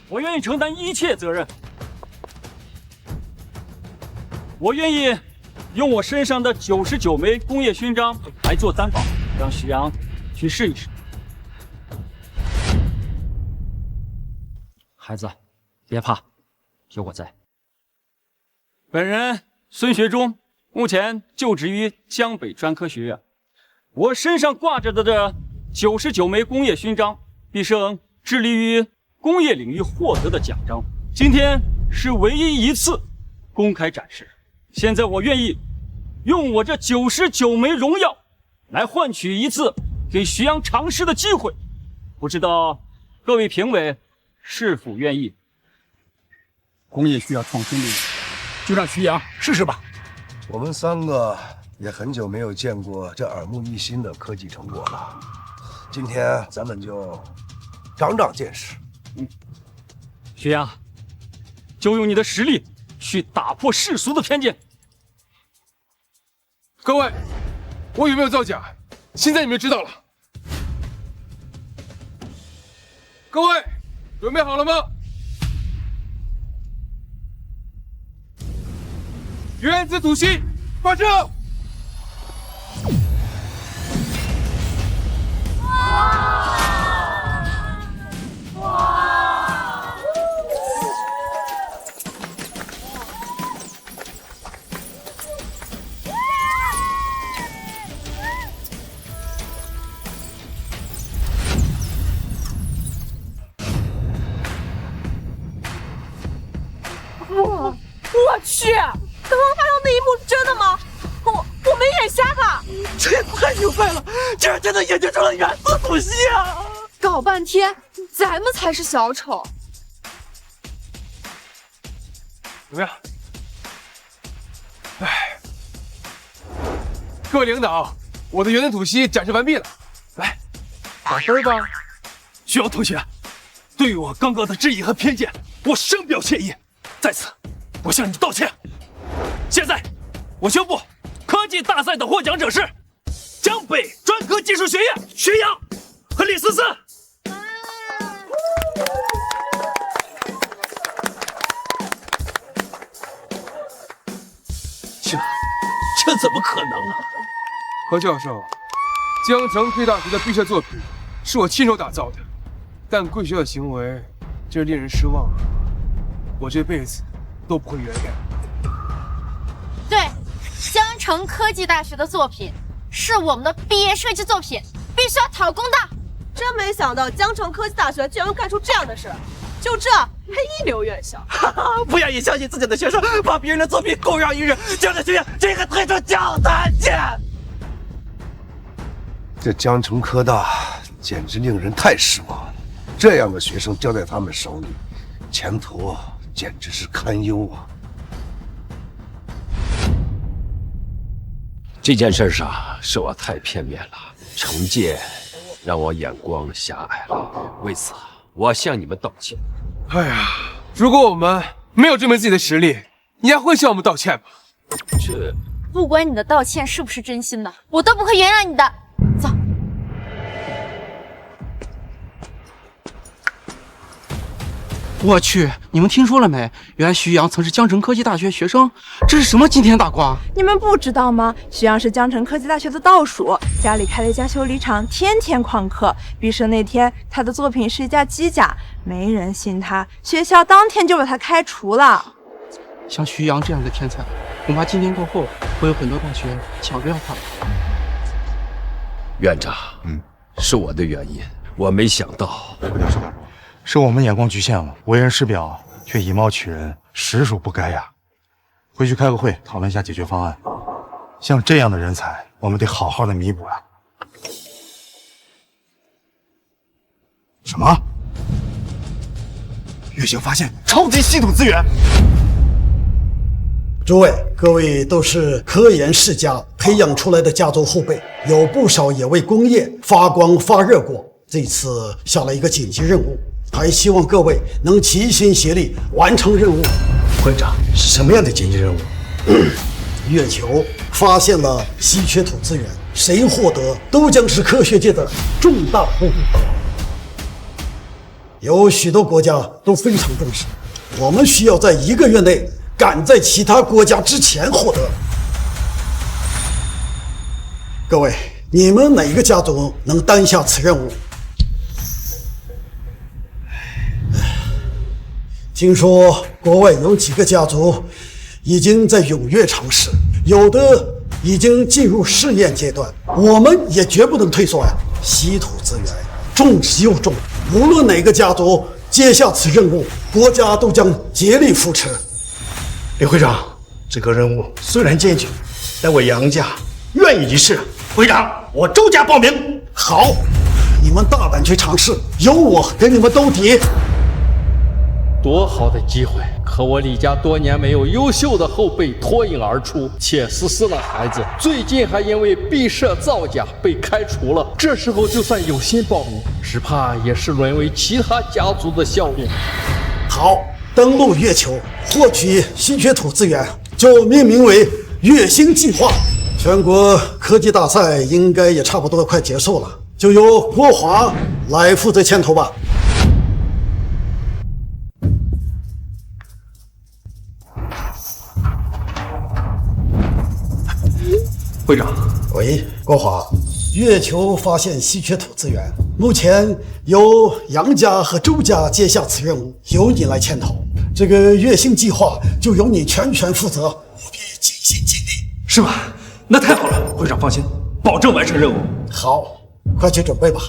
我愿意承担一切责任。我愿意用我身上的99枚工业勋章来做担保，让徐阳去试一试。孩子，别怕，有我在。本人孙学忠，目前就职于江北专科学院。我身上挂着的这99枚工业勋章，毕生致力于工业领域获得的奖章，今天是唯一一次公开展示。现在我愿意用我这99枚荣耀来换取一次给徐阳尝试的机会，不知道各位评委是否愿意？工业需要创新力，就让徐阳试试吧。我们3个也很久没有见过这耳目一新的科技成果了，今天咱们就长长见识。徐阳，就用你的实力去打破世俗的偏见。各位，我有没有造假？现在你们知道了。各位，准备好了吗？原子吐息，发射！我去！刚刚发生那一幕是真的吗？我没眼瞎吧？这也太牛掰了！竟然真的研究出了原子吐息啊！搞半天，咱们才是小丑。怎么样？哎，各位领导，我的原子吐息展示完毕了，来，打分吧。徐阳同学，对于我刚刚的质疑和偏见，我深表歉意，在此我向你道歉。现在，我宣布，科技大赛的获奖者是江北专科技术学院徐阳和李思思。这怎么可能啊？何教授，江城科技大学的毕设作品是我亲手打造的，但贵学校的行为真是令人失望啊！我这辈子都不会原谅。对，江城科技大学的作品是我们的毕业设计作品，必须要讨公道。真没想到江城科技大学居然会干出这样的事，就这还一流院校，不愿意相信自己的学生把别人的作品公让于人，这样的学院这个推出讲坛去。这江城科大简直令人太失望了，这样的学生交在他们手里，前途简直是堪忧啊！这件事上是我太片面了，惩戒让我眼光狭隘了，为此我向你们道歉。哎呀，如果我们没有证明自己的实力，你还会向我们道歉吗？这不管你的道歉是不是真心的，我都不会原谅你的。走。我去，你们听说了没？原来徐阳曾是江城科技大学学生，这是什么惊天大瓜？你们不知道吗？徐阳是江城科技大学的倒数，家里开了一家修理厂，天天旷课。毕设那天，他的作品是一架机甲，没人信他，学校当天就把他开除了。像徐阳这样的天才，恐怕今天过后会有很多大学抢着要他。院长，是我的原因，我没想到。何教授，是我们眼光局限了，为人师表，却以貌取人，实属不该呀。回去开个会，讨论一下解决方案。像这样的人才，我们得好好的弥补啊。什么？月星发现超级稀土资源？诸位，各位都是科研世家培养出来的家族后辈，有不少也为工业发光发热过。这次下了一个紧急任务，还希望各位能齐心协力完成任务。会长，是什么样的紧急任务？月球发现了稀缺土资源，谁获得都将是科学界的重大获益。有许多国家都非常重视。我们需要在1个月内赶在其他国家之前获得。各位，你们哪一个家族能担下此任务？听说国外有几个家族已经在踊跃尝试，有的已经进入试验阶段。我们也绝不能退缩呀！稀土资源重之又重，无论哪个家族接下此任务，国家都将竭力扶持。李会长，这个任务虽然艰巨，但我杨家愿意一试。会长，我周家报名。好，你们大胆去尝试，有我给你们兜底。多好的机会！可我李家多年没有优秀的后辈脱颖而出，且思思那孩子最近还因为闭设造假被开除了。这时候就算有心报名，只怕也是沦为其他家族的笑柄。好，登陆月球，获取稀缺土资源，就命名为月星计划。全国科技大赛应该也差不多快结束了，就由郭华来负责牵头吧。会长，喂，郭华，月球发现稀缺土资源，目前由杨家和周家接下此任务，由你来牵头。这个月星计划就由你全权负责，务必尽心尽力。是吧？那太好了，会长放心，保证完成任务。好，快去准备吧。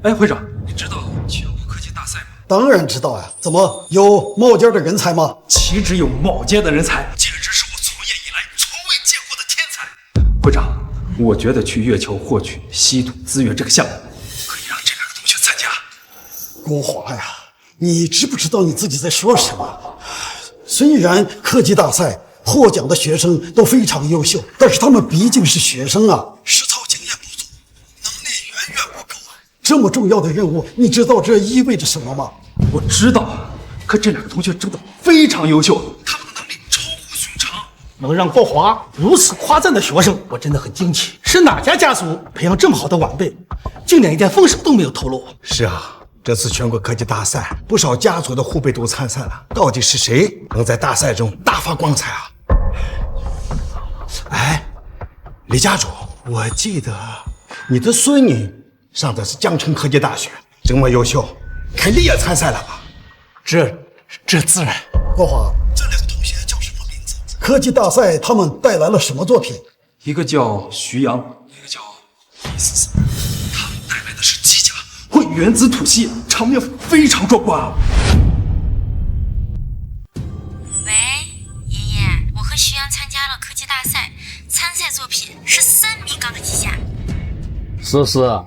哎，会长，你知道全国科技大赛吗？当然知道呀，怎么有冒尖的人才吗？岂止有冒尖的人才，简直是我从业以来从未见过的天才。会长，我觉得去月球获取稀土资源这个项目，可以让这2个同学参加。郭华呀，你知不知道你自己在说什么？虽然科技大赛获奖的学生都非常优秀，但是他们毕竟是学生啊，实操经验不足，能力远远不够啊。这么重要的任务，你知道这意味着什么吗？我知道，可这2个同学真的非常优秀，他们的能力超乎寻常。能让郭华如此夸赞的学生，我真的很惊奇。是哪家家族培养这么好的晚辈，竟连一点风声都没有透露？是啊，这次全国科技大赛，不少家族的后辈都参赛了，到底是谁能在大赛中大发光彩啊？哎，李家主，我记得你的孙女上的是江城科技大学，这么优秀，肯定也参赛了吧？这自然。郭华，这2个同学叫什么名字？科技大赛他们带来了什么作品？一个叫徐阳，一个叫李思思，他们带来的是机甲混原子吐息，场面非常壮观啊！喂，爷爷，我和徐阳参加了科技大赛，参赛作品是3米高的机甲。思思，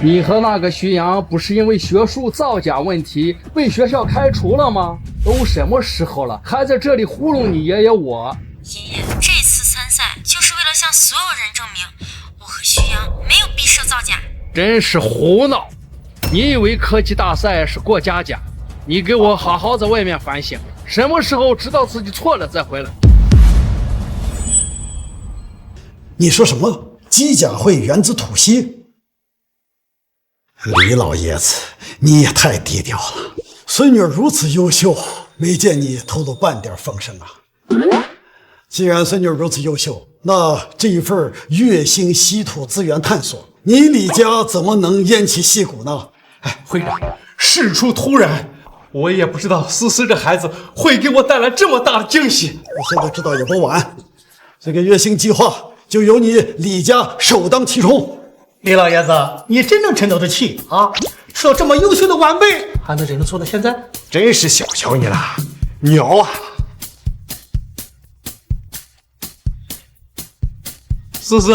你和那个徐阳不是因为学术造假问题被学校开除了吗？都什么时候了，还在这里糊弄你爷爷我？爷爷，这次参赛就是为了向所有人证明，我和徐阳没有闭设造假。真是胡闹！你以为科技大赛是过家家？你给我好好在外面反省，什么时候知道自己错了再回来。你说什么？机甲会原子吐息？李老爷子，你也太低调了。孙女如此优秀，没见你透露半点风声啊。既然孙女如此优秀，那这一份月星稀土资源探索，你李家怎么能偃旗息鼓呢？哎，会长，事出突然，我也不知道思思这孩子会给我带来这么大的惊喜。我现在知道也不晚，这个月星计划就由你李家首当其冲。李老爷子，你真能沉得住气啊！吃到这么优秀的晚辈，还能忍得住到现在？真是小瞧你了，鸟啊！思思，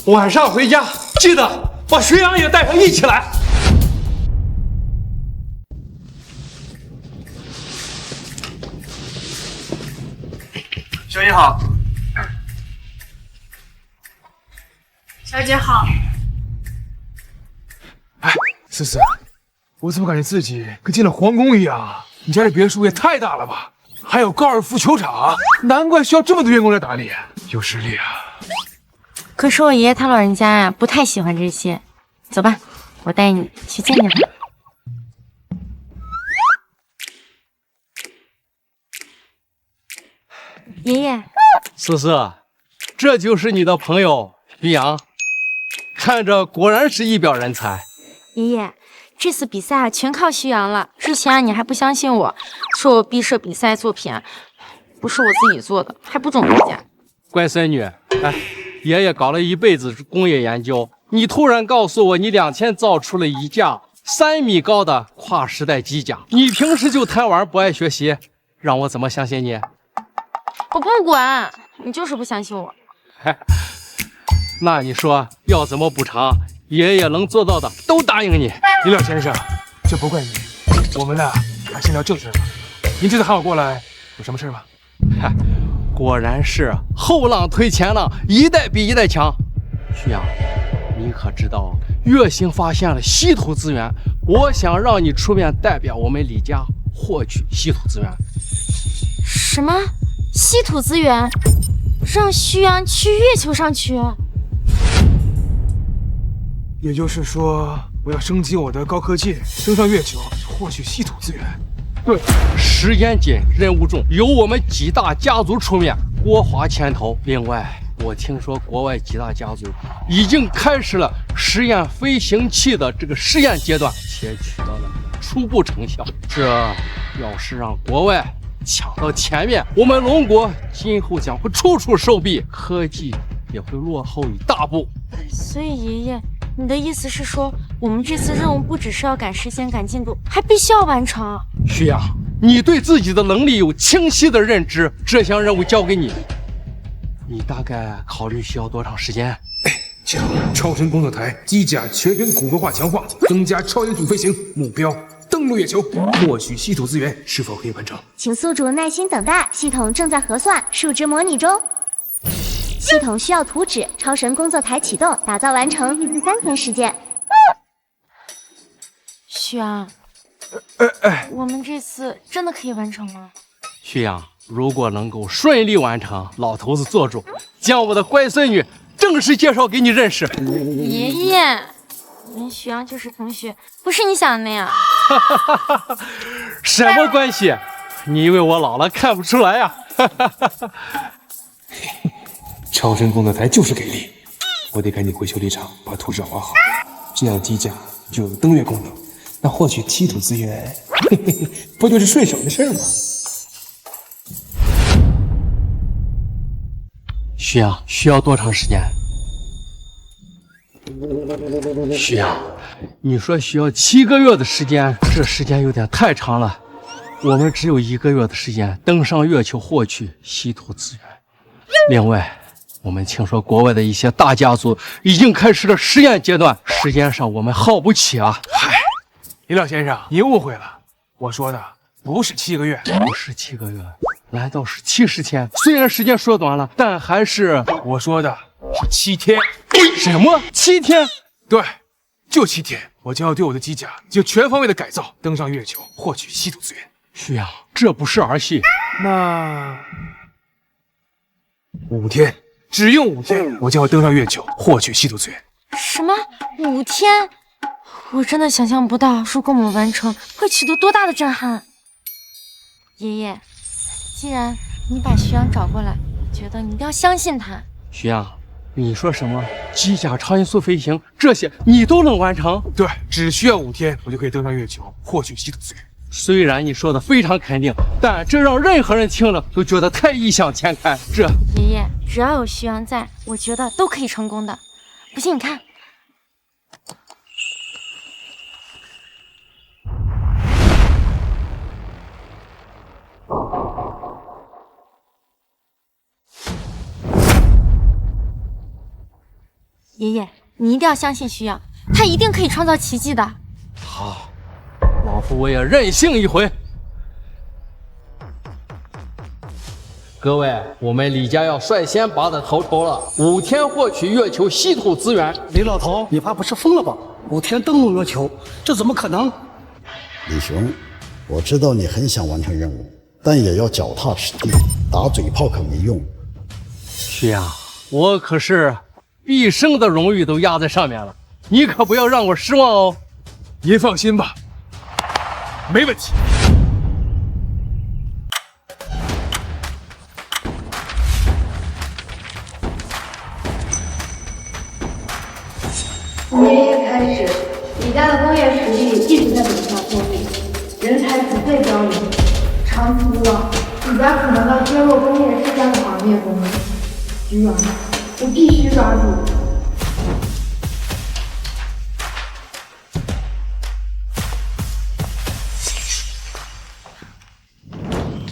晚上回家记得把学阳也带上一起来。小姐好。小姐好。哎，思思，我怎么感觉自己跟进了皇宫一样啊？你家这别墅也太大了吧？还有高尔夫球场，难怪需要这么多员工来打理，有实力啊！可是我爷爷他老人家呀，不太喜欢这些。走吧，我带你去见见他。爷爷，思思，这就是你的朋友徐阳，看着果然是一表人才。爷爷，这次比赛全靠徐阳了。之前你还不相信我，说我毕设比赛作品不是我自己做的，还不准国家。乖孙女，哎，爷爷搞了一辈子工业研究，你突然告诉我你2天造出了一架3米高的跨时代机甲，你平时就贪玩不爱学习，让我怎么相信你？我不管，你就是不相信我。那你说要怎么补偿？爷爷能做到的都答应你。李老先生，这不怪你，我们呢还先聊正事吧。您这次喊我过来，有什么事吗？嗨，果然是后浪推前浪，一代比一代强。徐阳，你可知道月星发现了稀土资源？我想让你出面代表我们李家获取稀土资源。什么稀土资源？让徐阳去月球上取？也就是说，我要升级我的高科技，登上月球，获取稀土资源。对，时间紧，任务重，由我们几大家族出面，国华牵头。另外，我听说国外几大家族已经开始了实验飞行器的这个试验阶段，且取得了初步成效。这要是让国外抢到前面，我们龙国今后将会处处受弊，科技也会落后一大步。所以爷爷，你的意思是说，我们这次任务不只是要赶时间、赶进度，还必须要完成？徐阳，你对自己的能力有清晰的认知，这项任务交给你，你大概考虑需要多长时间？系统超声工作台机甲全身骨骼化强化，增加超音速飞行，目标登陆月球，获取稀土资源，是否可以完成？请宿主耐心等待，系统正在核算，数值模拟中。系统需要图纸，超神工作台启动，打造完成，预计3天时间。徐阳，我们这次真的可以完成吗？徐阳，如果能够顺利完成，老头子做主，将我的乖孙女正式介绍给你认识。爷爷，我跟徐阳就是同学，不是你想的那样。什么关系？你以为我老了看不出来呀？超声工作台就是给力，我得赶紧回修理厂把图纸画好，这样机甲就有登月功能。那获取稀土资源，不就是顺手的事吗？徐阳，需要多长时间？徐阳，你说需要7个月的时间，这时间有点太长了。我们只有1个月的时间登上月球获取稀土资源。另外，我们听说国外的一些大家族已经开始了实验阶段，时间上我们耗不起啊！嗨，李老先生，您误会了，我说的不是7个月，不是7个月，难道是70天？虽然时间缩短了，但还是我说的是7天。什么7天？对，就7天，我就要对我的机甲进行全方位的改造，登上月球获取稀土资源。徐阳，这不是儿戏。那5天。只用5天，我就要登上月球，获取稀土资源。什么5天？我真的想象不到，如果我们完成，会取得多大的震撼。爷爷，既然你把徐阳找过来，我觉得你一定要相信他。徐阳，你说什么机甲、超音速飞行这些你都能完成？对，只需要5天，我就可以登上月球，获取稀土资源。虽然你说的非常肯定，但这让任何人听了都觉得太异想天开。这爷爷，只要有徐阳在，我觉得都可以成功的。不信你看，爷爷，你一定要相信徐阳，他一定可以创造奇迹的。好，老夫我也任性一回。各位，我们李家要率先拔得头了，5天获取月球稀土资源。李老头，你怕不是疯了吧？5天登陆月球，这怎么可能？李雄，我知道你很想完成任务，但也要脚踏实地，打嘴炮可没用。徐阳，我可是毕生的荣誉都压在上面了，你可不要让我失望哦。您放心吧，没问题。人才不被凋零，长期不忘，李家可能到削弱工业世家的行业中了。局长，我必须抓住。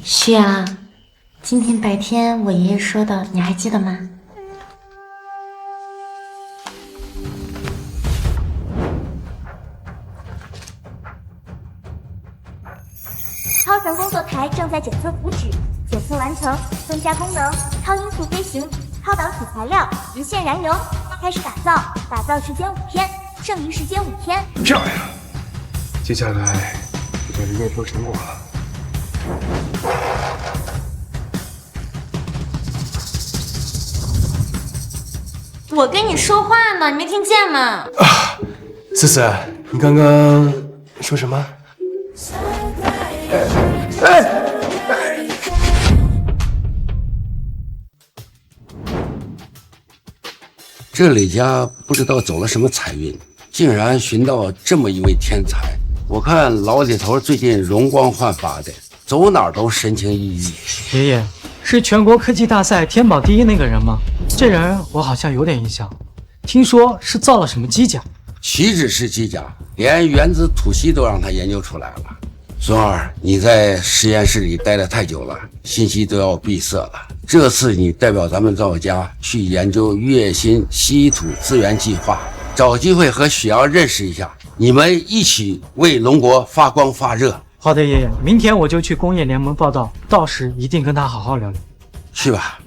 徐阳，今天白天我爷爷说的，你还记得吗？超神工作台正在检测图纸，检测完成，增加功能，超音速飞行，超导体材料，无限燃油，开始打造，打造时间5天，剩余时间5天。漂亮！接下来就是验收成果了。我跟你说话呢，你没听见吗？思思，你刚刚说什么？这李家不知道走了什么财运，竟然寻到这么一位天才。我看老李头最近容光焕发的，走哪儿都神情奕奕。爷爷，是全国科技大赛天宝第一那个人吗？这人我好像有点印象，听说是造了什么机甲。岂止是机甲，连原子吐息都让他研究出来了。孙儿，你在实验室里待得太久了，信息都要闭塞了。这次你代表咱们赵家去研究月薪稀土资源计划，找机会和许阳认识一下，你们一起为龙国发光发热。好的，爷爷，明天我就去工业联盟报道，到时一定跟他好好聊聊。去吧。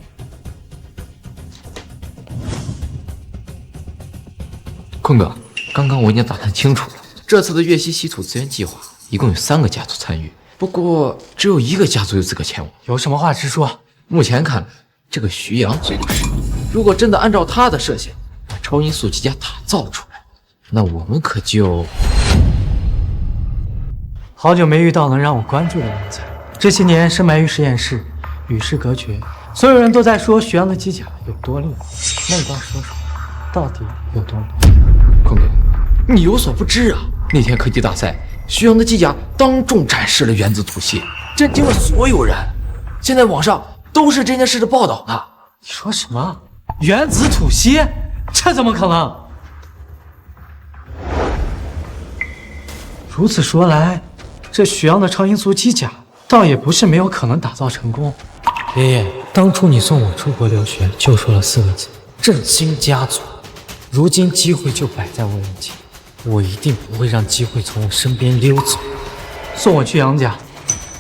坤哥，刚刚我已经打探清楚了，这次的月息稀土资源计划一共有3个家族参与，不过只有1个家族有资格前往。有什么话直说。目前看来，这个徐阳最有实力。如果真的按照他的设想，把超音速机甲打造出来，那我们可就……好久没遇到能让我关注的人才。这些年深埋于实验室，与世隔绝，所有人都在说徐阳的机甲有多厉害。那你倒说说，到底有多厉害？坤哥，你有所不知啊！那天科技大赛，徐阳的机甲当众展示了原子吐息，震惊了所有人。现在网上都是这件事的报道呢。你说什么？原子吐息？这怎么可能？如此说来，这许阳的超音速机甲倒也不是没有可能打造成功。爷爷，当初你送我出国留学，就说了4个字：振兴家族。如今机会就摆在我眼前，我一定不会让机会从我身边溜走。送我去杨家，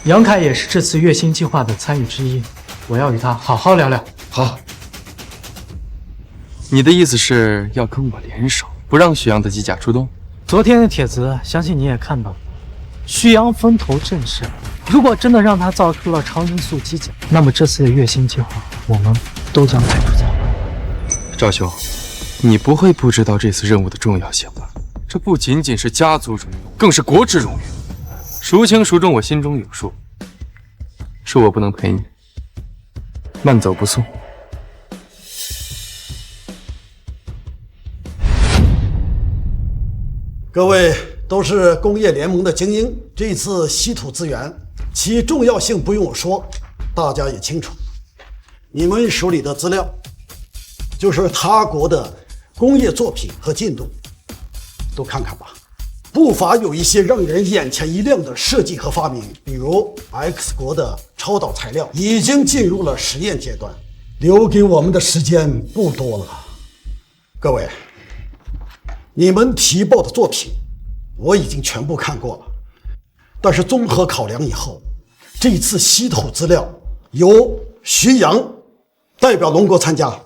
杨凯也是这次月薪计划的参与之一，我要与他好好聊聊。好，你的意思是要跟我联手，不让许阳的机甲出动？昨天的帖子，相信你也看到了，许阳风头正盛。如果真的让他造出了超音速机甲，那么这次的月薪计划，我们都将排除在外。赵兄，你不会不知道这次任务的重要性吧？这不仅仅是家族荣誉，更是国之荣誉。孰轻孰重，我心中有数。是我不能陪你，慢走不送。各位都是工业联盟的精英，这次稀土资源其重要性不用我说，大家也清楚。你们手里的资料就是他国的工业作品和进度，都看看吧。不乏有一些让人眼前一亮的设计和发明，比如 X 国的超导材料已经进入了实验阶段，留给我们的时间不多了。各位，你们提报的作品我已经全部看过了，但是综合考量以后，这次稀土资料由徐阳代表龙国参加。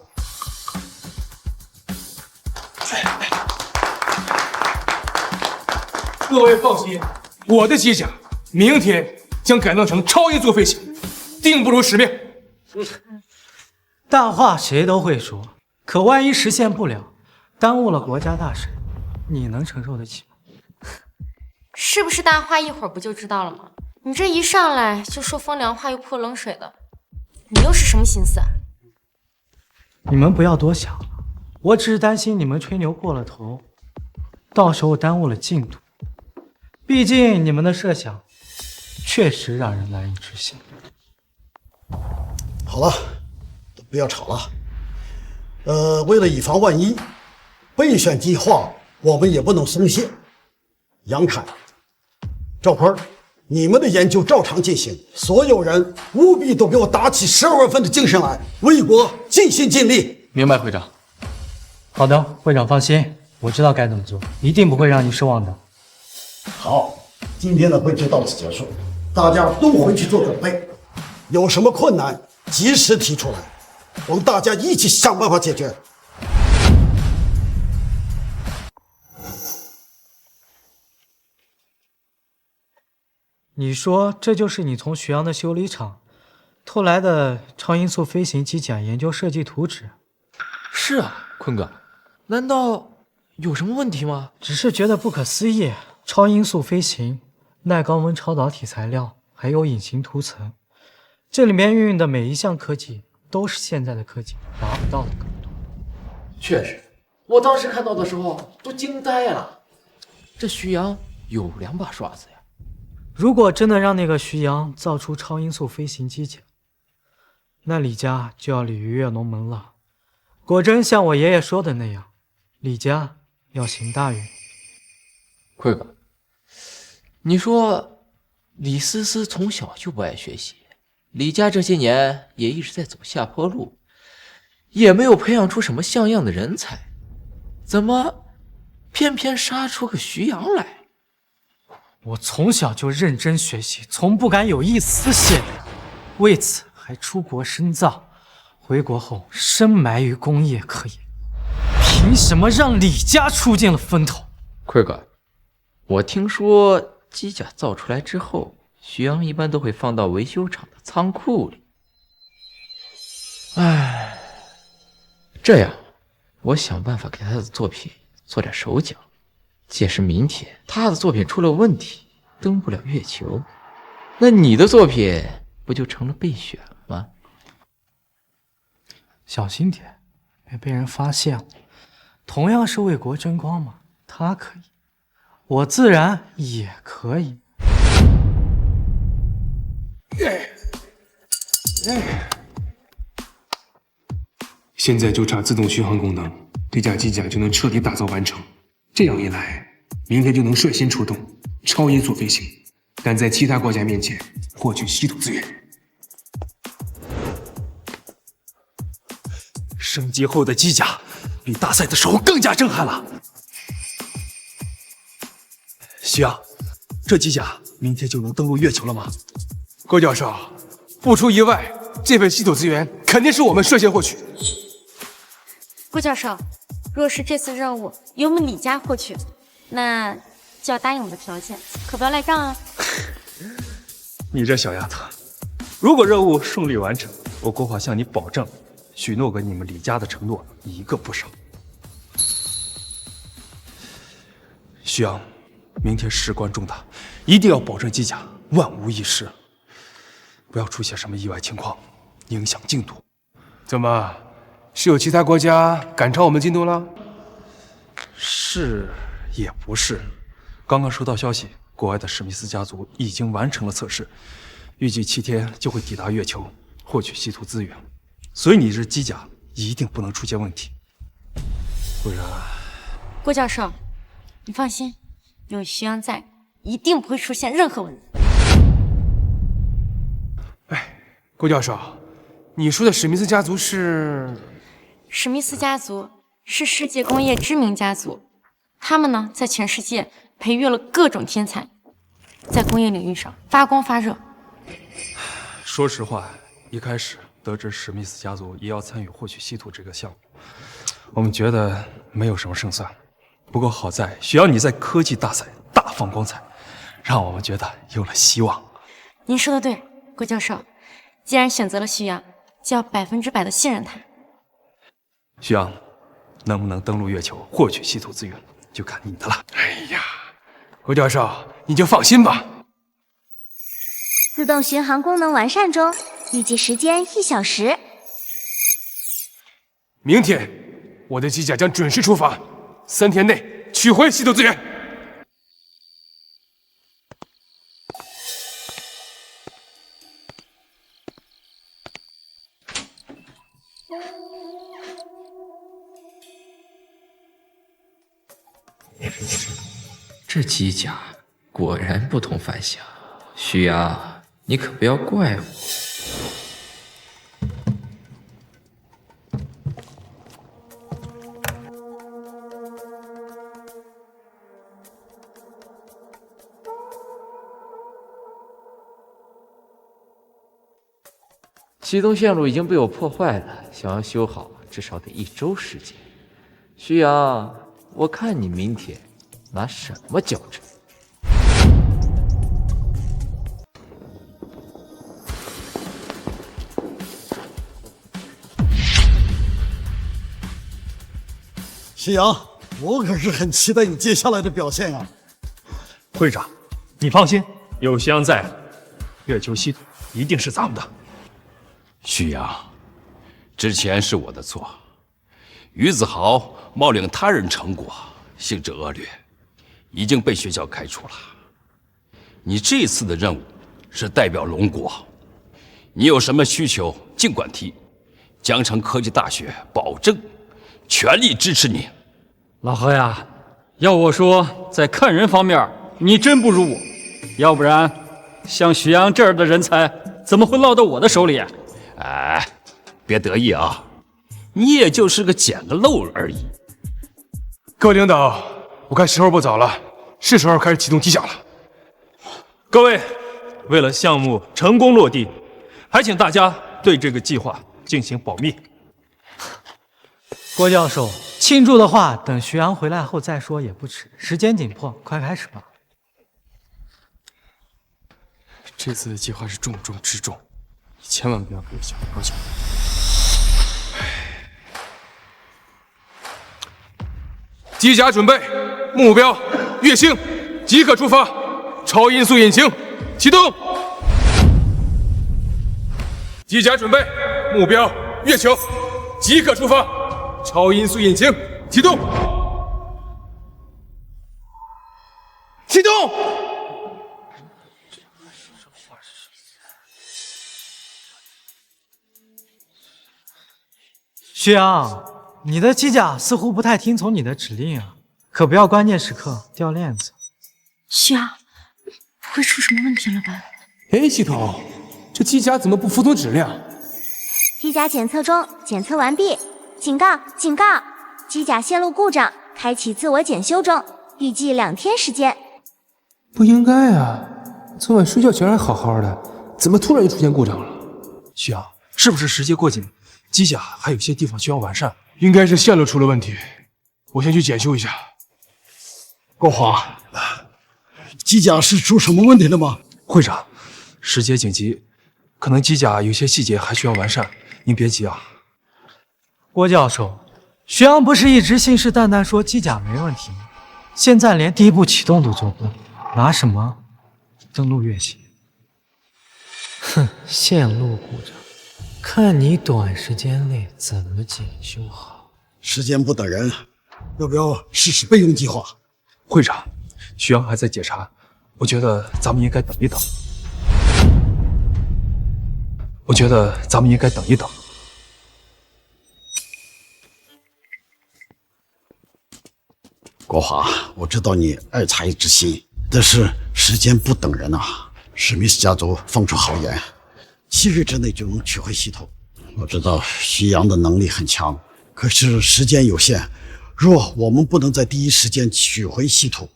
各位放心，我的机甲明天将改造成超音速飞行，定不辱使命。大话谁都会说，可万一实现不了，耽误了国家大事，你能承受得起吗？是不是大话一会儿不就知道了吗？你这一上来就说风凉话又泼冷水的，你又是什么心思啊？你们不要多想，我只是担心你们吹牛过了头，到时候耽误了进度。毕竟你们的设想确实让人难以置信。好了，都不要吵了。为了以防万一，备选计划我们也不能松懈。杨凯、赵坤，你们的研究照常进行，所有人务必都给我打起12分的精神来，为国尽心尽力。明白，会长。好的，会长放心，我知道该怎么做，一定不会让你失望的。好，今天的会就到此结束，大家都回去做准备，有什么困难及时提出来，我们大家一起想办法解决。你说这就是你从徐阳的修理厂偷来的超音速飞行机甲研究设计图纸？是啊，坤哥，难道有什么问题吗？只是觉得不可思议。超音速飞行、耐高温超导体材料，还有隐形涂层，这里面运用的每一项科技都是现在的科技达不到的高度。确实，我当时看到的时候都惊呆了。这徐阳有2把刷子呀！如果真的让那个徐阳造出超音速飞行机甲，那李家就要鲤鱼跃龙门了。果真像我爷爷说的那样，李家要行大运。坤哥，你说李思思从小就不爱学习，李家这些年也一直在走下坡路，也没有培养出什么像样的人才，怎么偏偏杀出个徐阳来？我从小就认真学习，从不敢有一丝懈怠，为此还出国深造，回国后深埋于工业科研，凭什么让李家出尽了风头？坤哥，我听说机甲造出来之后，徐阳一般都会放到维修厂的仓库里。唉，这样，我想办法给他的作品做点手脚。届时明天他的作品出了问题，登不了月球，那你的作品不就成了备选了吗？小心点，别被人发现了。同样是为国争光嘛，他可以，我自然也可以。现在就差自动续航功能，这架机甲就能彻底打造完成。这样一来，明天就能率先出动超音速飞行，但在其他国家面前获取稀土资源。升级后的机甲比大赛的时候更加震撼了。徐阳，这机甲明天就能登陆月球了吗？郭教授，不出意外，这份稀土资源肯定是我们率先获取。郭教授，若是这次任务由我们李家获取，那就要答应我们的条件，可不要赖账啊！你这小丫头，如果任务顺利完成，我国华向你保证，许诺给你们李家的承诺一个不少。徐阳，明天事关重大，一定要保证机甲万无一失，不要出现什么意外情况，影响进度。怎么，是有其他国家赶超我们进度了？是也不是。刚刚收到消息，国外的史密斯家族已经完成了测试，预计7天就会抵达月球，获取稀土资源。所以你这机甲一定不能出现问题，不然……郭教授，你放心，有徐阳在，一定不会出现任何问题。郭教授，你说的史密斯家族是？史密斯家族是世界工业知名家族，他们呢在全世界培育了各种天才，在工业领域上发光发热。说实话，一开始得知史密斯家族也要参与获取稀土这个项目，我们觉得没有什么胜算。不过好在徐阳你在科技大赛大放光彩，让我们觉得有了希望。您说的对，郭教授，既然选择了徐阳，就要100%的信任他。徐阳，能不能登陆月球获取稀土资源，就看你的了。哎呀，郭教授，你就放心吧。自动巡航功能完善中，预计时间1小时。明天，我的机甲将准时出发，3天内取回稀土资源。这机甲果然不同凡响，徐阳，你可不要怪我。启动线路已经被我破坏了，想要修好，至少得1周时间。徐阳，我看你明天拿什么交差？夕阳，我可是很期待你接下来的表现啊！会长，你放心，有徐阳在，月球稀土一定是咱们的。徐阳，之前是我的错，于子豪冒领他人成果，性质恶劣，已经被学校开除了。你这次的任务是代表龙国，你有什么需求尽管提，江城科技大学保证全力支持你。老何呀，要我说，在看人方面，你真不如我，要不然像徐阳这样的人才怎么会落到我的手里啊？哎，别得意啊，你也就是个捡个漏而已。各位领导，我看时候不早了，是时候开始启动机甲了。各位，为了项目成功落地，还请大家对这个计划进行保密。郭教授，庆祝的话等徐阳回来后再说也不迟，时间紧迫，快开始吧。这次的计划是重中之重，你千万不要给我想多久。机甲准备，目标月星，即可出发。超音速引擎启动。机甲准备，目标月球，即可出发。超音速引擎启动。启动。徐阳，你的机甲似乎不太听从你的指令啊，可不要关键时刻掉链子。徐阳，不会出什么问题了吧？哎，系统，这机甲怎么不服从指令？机甲检测中，检测完毕。警告！警告！机甲线路故障，开启自我检修中，预计2天时间。不应该啊，昨晚睡觉前还好好的，怎么突然就出现故障了？徐阳，是不是时节过紧，机甲还有些地方需要完善？应该是线路出了问题，我先去检修一下。国华，机甲是出什么问题了吗？会长，时节紧急，可能机甲有些细节还需要完善，您别急啊。郭教授，徐阳不是一直信誓旦旦说机甲没问题吗？现在连第一步启动都做不到，拿什么登陆月球？哼，线路故障，看你短时间内怎么检修好。时间不等人，要不要试试备用计划？会长，徐阳还在检查，我觉得咱们应该等一等。国华，我知道你爱才之心，但是时间不等人啊！史密斯家族放出豪言，7日之内就能取回系统。我知道徐阳的能力很强，可是时间有限，若我们不能在第一时间取回系统，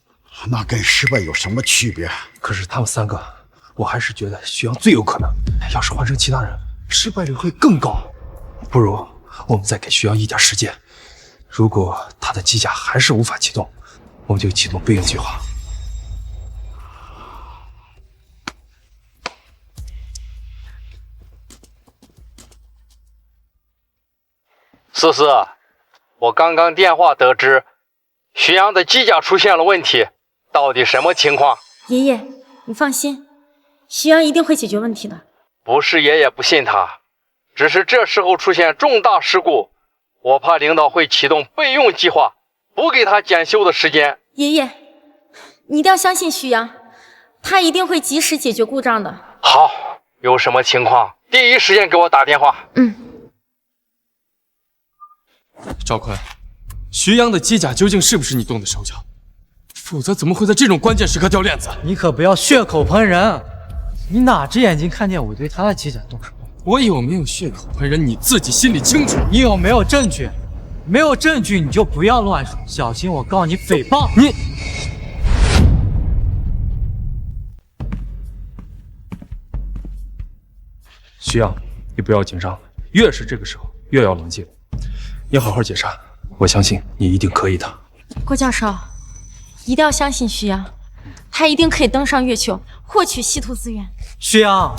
那跟失败有什么区别？可是他们3个，我还是觉得徐阳最有可能。要是换成其他人，失败率会更高。不如我们再给徐阳一点时间。如果他的机甲还是无法启动，我们就启动备用计划。思思，我刚刚电话得知，徐阳的机甲出现了问题，到底什么情况？爷爷，你放心，徐阳一定会解决问题的。不是爷爷不信他，只是这时候出现重大事故，我怕领导会启动备用计划，不给他检修的时间。爷爷，你一定要相信徐阳，他一定会及时解决故障的。好，有什么情况第一时间给我打电话。赵坤，徐阳的机甲究竟是不是你动的手脚？否则怎么会在这种关键时刻掉链子？你可不要血口喷人！你哪只眼睛看见我对他的机甲动手？我有没有血口喷人，你自己心里清楚。你有没有证据？没有证据你就不要乱说，小心我告你诽谤！你。徐阳，你不要紧张，越是这个时候越要冷静。你好好解释，我相信你一定可以的。郭教授，一定要相信徐阳，他一定可以登上月球，获取稀土资源。徐阳，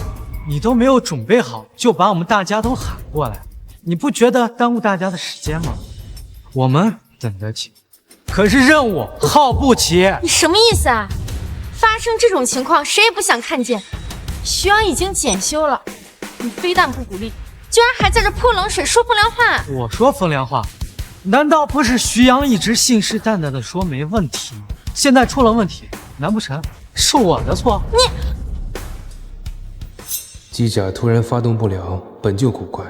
你都没有准备好，就把我们大家都喊过来，你不觉得耽误大家的时间吗？我们等得起，可是任务耗不起。你什么意思啊？发生这种情况，谁也不想看见。徐阳已经检修了，你非但不鼓励，居然还在这泼冷水，说风凉话。我说风凉话？难道不是徐阳一直信誓旦旦的说没问题吗？现在出了问题，难不成是我的错？你机甲突然发动不了，本就古怪。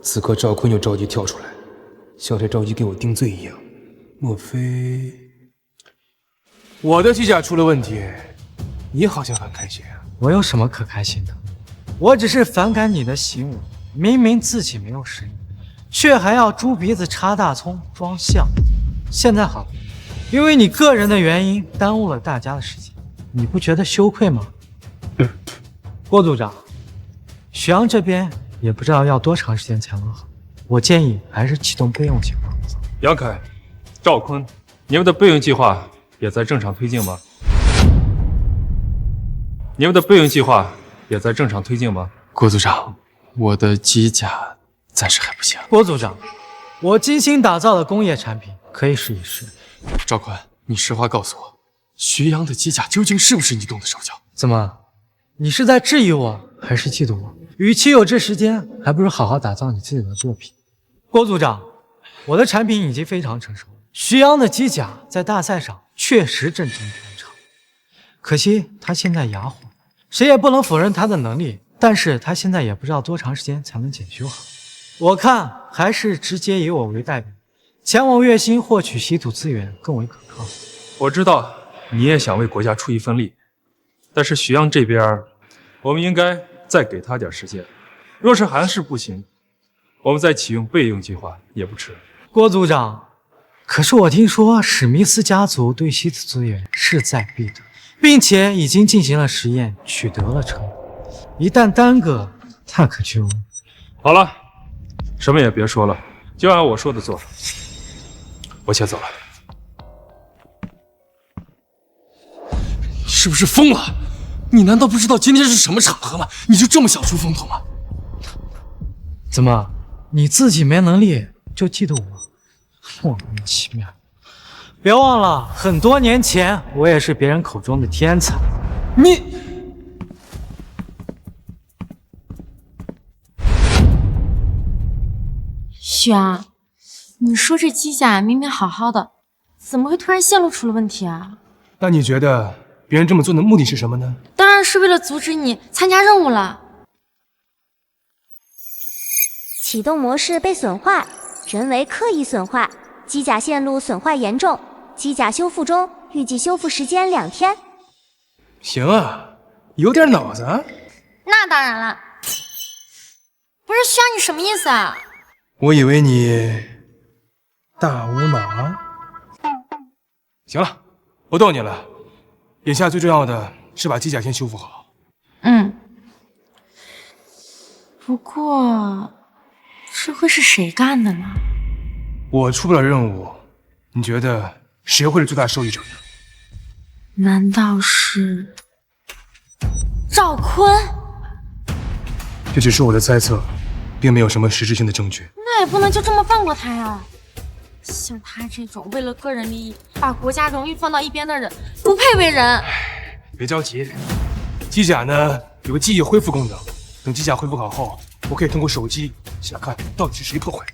此刻赵坤又着急跳出来，像是着急给我定罪一样。莫非我的机甲出了问题？你好像很开心啊。我有什么可开心的？我只是反感你的行为，明明自己没有实力，却还要猪鼻子插大葱装像。现在好了，因为你个人的原因耽误了大家的时间，你不觉得羞愧吗？郭组长，徐阳这边也不知道要多长时间才能好，我建议还是启动备用计划。杨凯、赵坤，你们的备用计划也在正常推进吗？你们的备用计划也在正常推进吗？郭组长，我的机甲暂时还不行。郭组长，我精心打造的工业产品可以试一试。赵坤，你实话告诉我，徐阳的机甲究竟是不是你动的手脚？怎么，你是在质疑我，还是嫉妒我？与其有这时间，还不如好好打造你自己的作品。郭组长，我的产品已经非常成熟，徐阳的机甲在大赛上确实震惊全场，可惜他现在哑火，谁也不能否认他的能力，但是他现在也不知道多长时间才能检修好。我看还是直接以我为代表，前往月星获取稀土资源更为可靠。我知道你也想为国家出一份力，但是徐阳这边，我们应该再给他点时间。若是还是不行，我们再启用备用计划也不迟。郭组长，可是我听说史密斯家族对稀土资源势在必得，并且已经进行了实验，取得了成果。一旦耽搁，那可就……好了，什么也别说了，就按我说的做。我先走了。你是不是疯了？你难道不知道今天是什么场合吗？你就这么想出风头吗？怎么，你自己没能力就嫉妒我？莫名其妙。别忘了，很多年前我也是别人口中的天才。你……徐阳，你说这机甲明明好好的，怎么会突然泄露出了问题啊？那你觉得别人这么做的目的是什么呢？当然是为了阻止你参加任务了。启动模式被损坏，人为刻意损坏，机甲线路损坏严重，机甲修复中，预计修复时间2天。行啊，有点脑子啊。那当然了。不是徐阳，你什么意思啊？我以为你大无脑。行了，不逗你了。眼下最重要的是把机甲先修复好。不过这会是谁干的呢？我出不了任务，你觉得谁会是最大受益者呢？难道是赵坤？这只是我的猜测，并没有什么实质性的证据。那也不能就这么放过他呀！像他这种为了个人利益把国家荣誉放到一边的人，不配为人。别着急，机甲呢有个记忆恢复功能，等机甲恢复好后，我可以通过手机想看到底是谁破坏。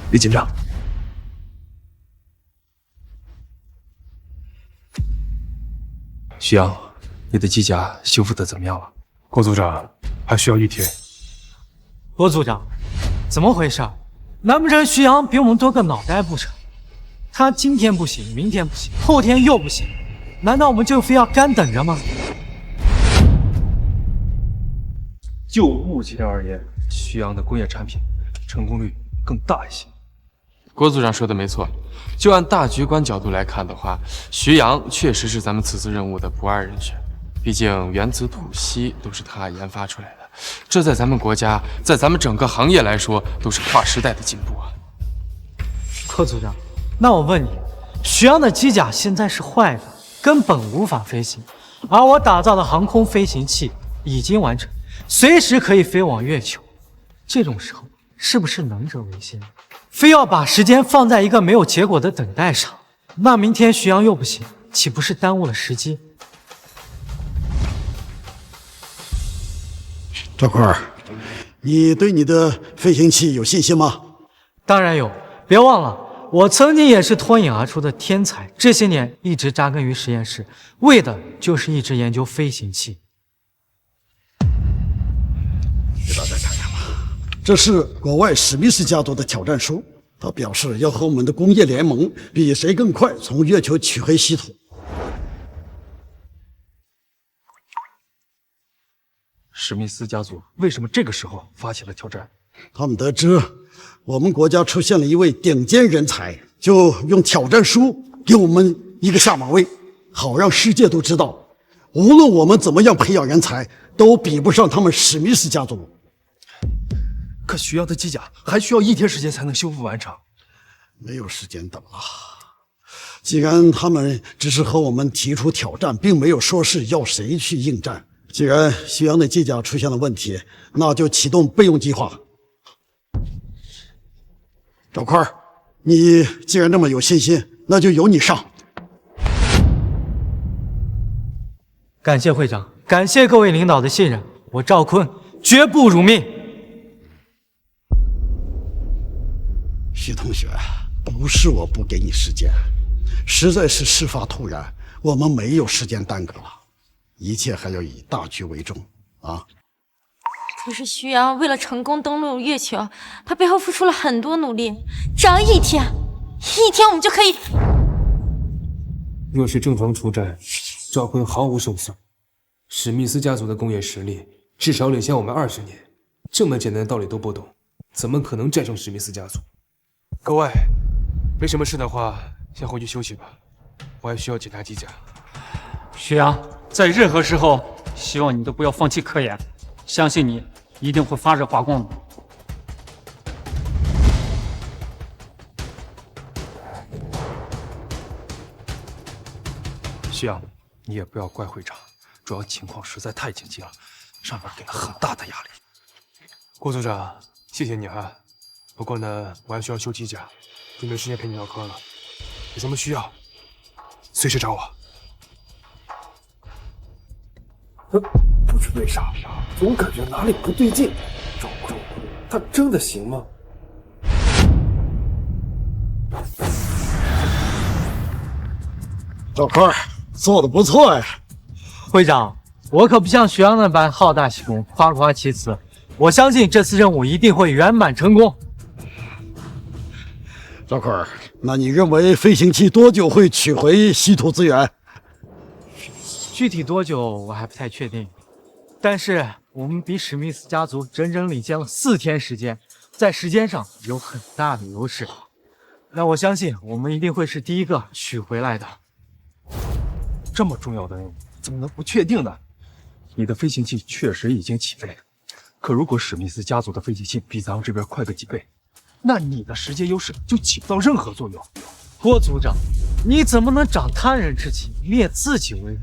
别紧张。徐阳，你的机甲修复的怎么样了？郭组长，还需要1天。郭组长，怎么回事？难不成徐阳比我们多个脑袋不成？他今天不行，明天不行，后天又不行，难道我们就非要干等着吗？就目前而言，徐阳的工业产品成功率更大一些。郭组长说的没错，就按大局观角度来看的话，徐阳确实是咱们此次任务的不二人选。毕竟原子吐息都是他研发出来的，这在咱们国家，在咱们整个行业来说，都是划时代的进步啊。柯组长，那我问你，徐阳的机甲现在是坏的，根本无法飞行，而我打造的航空飞行器已经完成，随时可以飞往月球。这种时候，是不是能者为先？非要把时间放在一个没有结果的等待上，那明天徐阳又不行，岂不是耽误了时机？赵坤，你对你的飞行器有信心吗？当然有，别忘了，我曾经也是脱颖而出的天才，这些年一直扎根于实验室，为的就是一直研究飞行器。给大家看看吧，这是国外史密斯家族的挑战书，他表示要和我们的工业联盟比谁更快从月球取回稀土。史密斯家族为什么这个时候发起了挑战？他们得知我们国家出现了一位顶尖人才，就用挑战书给我们一个下马威，好让世界都知道，无论我们怎么样培养人才，都比不上他们史密斯家族。可徐阳的机甲还需要1天时间才能修复完成，没有时间等了。既然他们只是和我们提出挑战，并没有说是要谁去应战。既然徐阳的机甲出现了问题，那就启动备用计划。赵坤，你既然这么有信心，那就由你上。感谢会长，感谢各位领导的信任，我赵坤绝不辱命。徐同学，不是我不给你时间，实在是事发突然，我们没有时间耽搁了。一切还要以大局为重啊！可是徐阳为了成功登陆月球，他背后付出了很多努力，只要一天我们就可以。若是正常出战，赵坤毫无胜算。史密斯家族的工业实力至少领先我们20年，这么简单的道理都不懂，怎么可能战胜史密斯家族？各位，没什么事的话，先回去休息吧，我还需要检查机甲。徐阳，在任何时候，希望你都不要放弃科研，相信你一定会发热发光的。徐阳，你也不要怪会长，主要情况实在太紧急了，上面给了很大的压力。郭组长，谢谢你啊，不过呢，我还需要修机甲，就没时间陪你唠嗑了。有什么需要，随时找我。不知为啥，总感觉哪里不对劲。赵坤，他真的行吗？赵坤，做的不错呀。会长，我可不像徐阳那般好大喜功、夸夸其词。我相信这次任务一定会圆满成功。赵坤，那你认为飞行器多久会取回稀土资源？具体多久我还不太确定，但是我们比史密斯家族整整领先了4天时间，在时间上有很大的优势。那我相信我们一定会是第一个取回来的。这么重要的任务，怎么能不确定呢？你的飞行器确实已经起飞，可如果史密斯家族的飞行器比咱们这边快个几倍，那你的时间优势就起不到任何作用。郭组长，你怎么能长他人志气，灭自己为荣？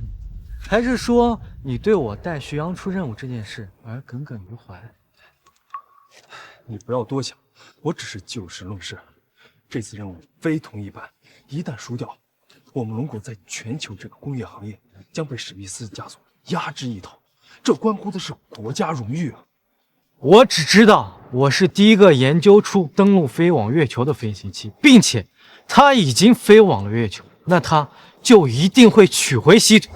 还是说你对我带徐阳出任务这件事而耿耿于怀？你不要多想，我只是就事论事。这次任务非同一般，一旦输掉，我们龙国在全球这个工业行业将被史密斯家族压制一头，这关乎的是国家荣誉啊！我只知道我是第一个研究出登陆飞往月球的飞行器，并且它已经飞往了月球，那它就一定会取回稀土。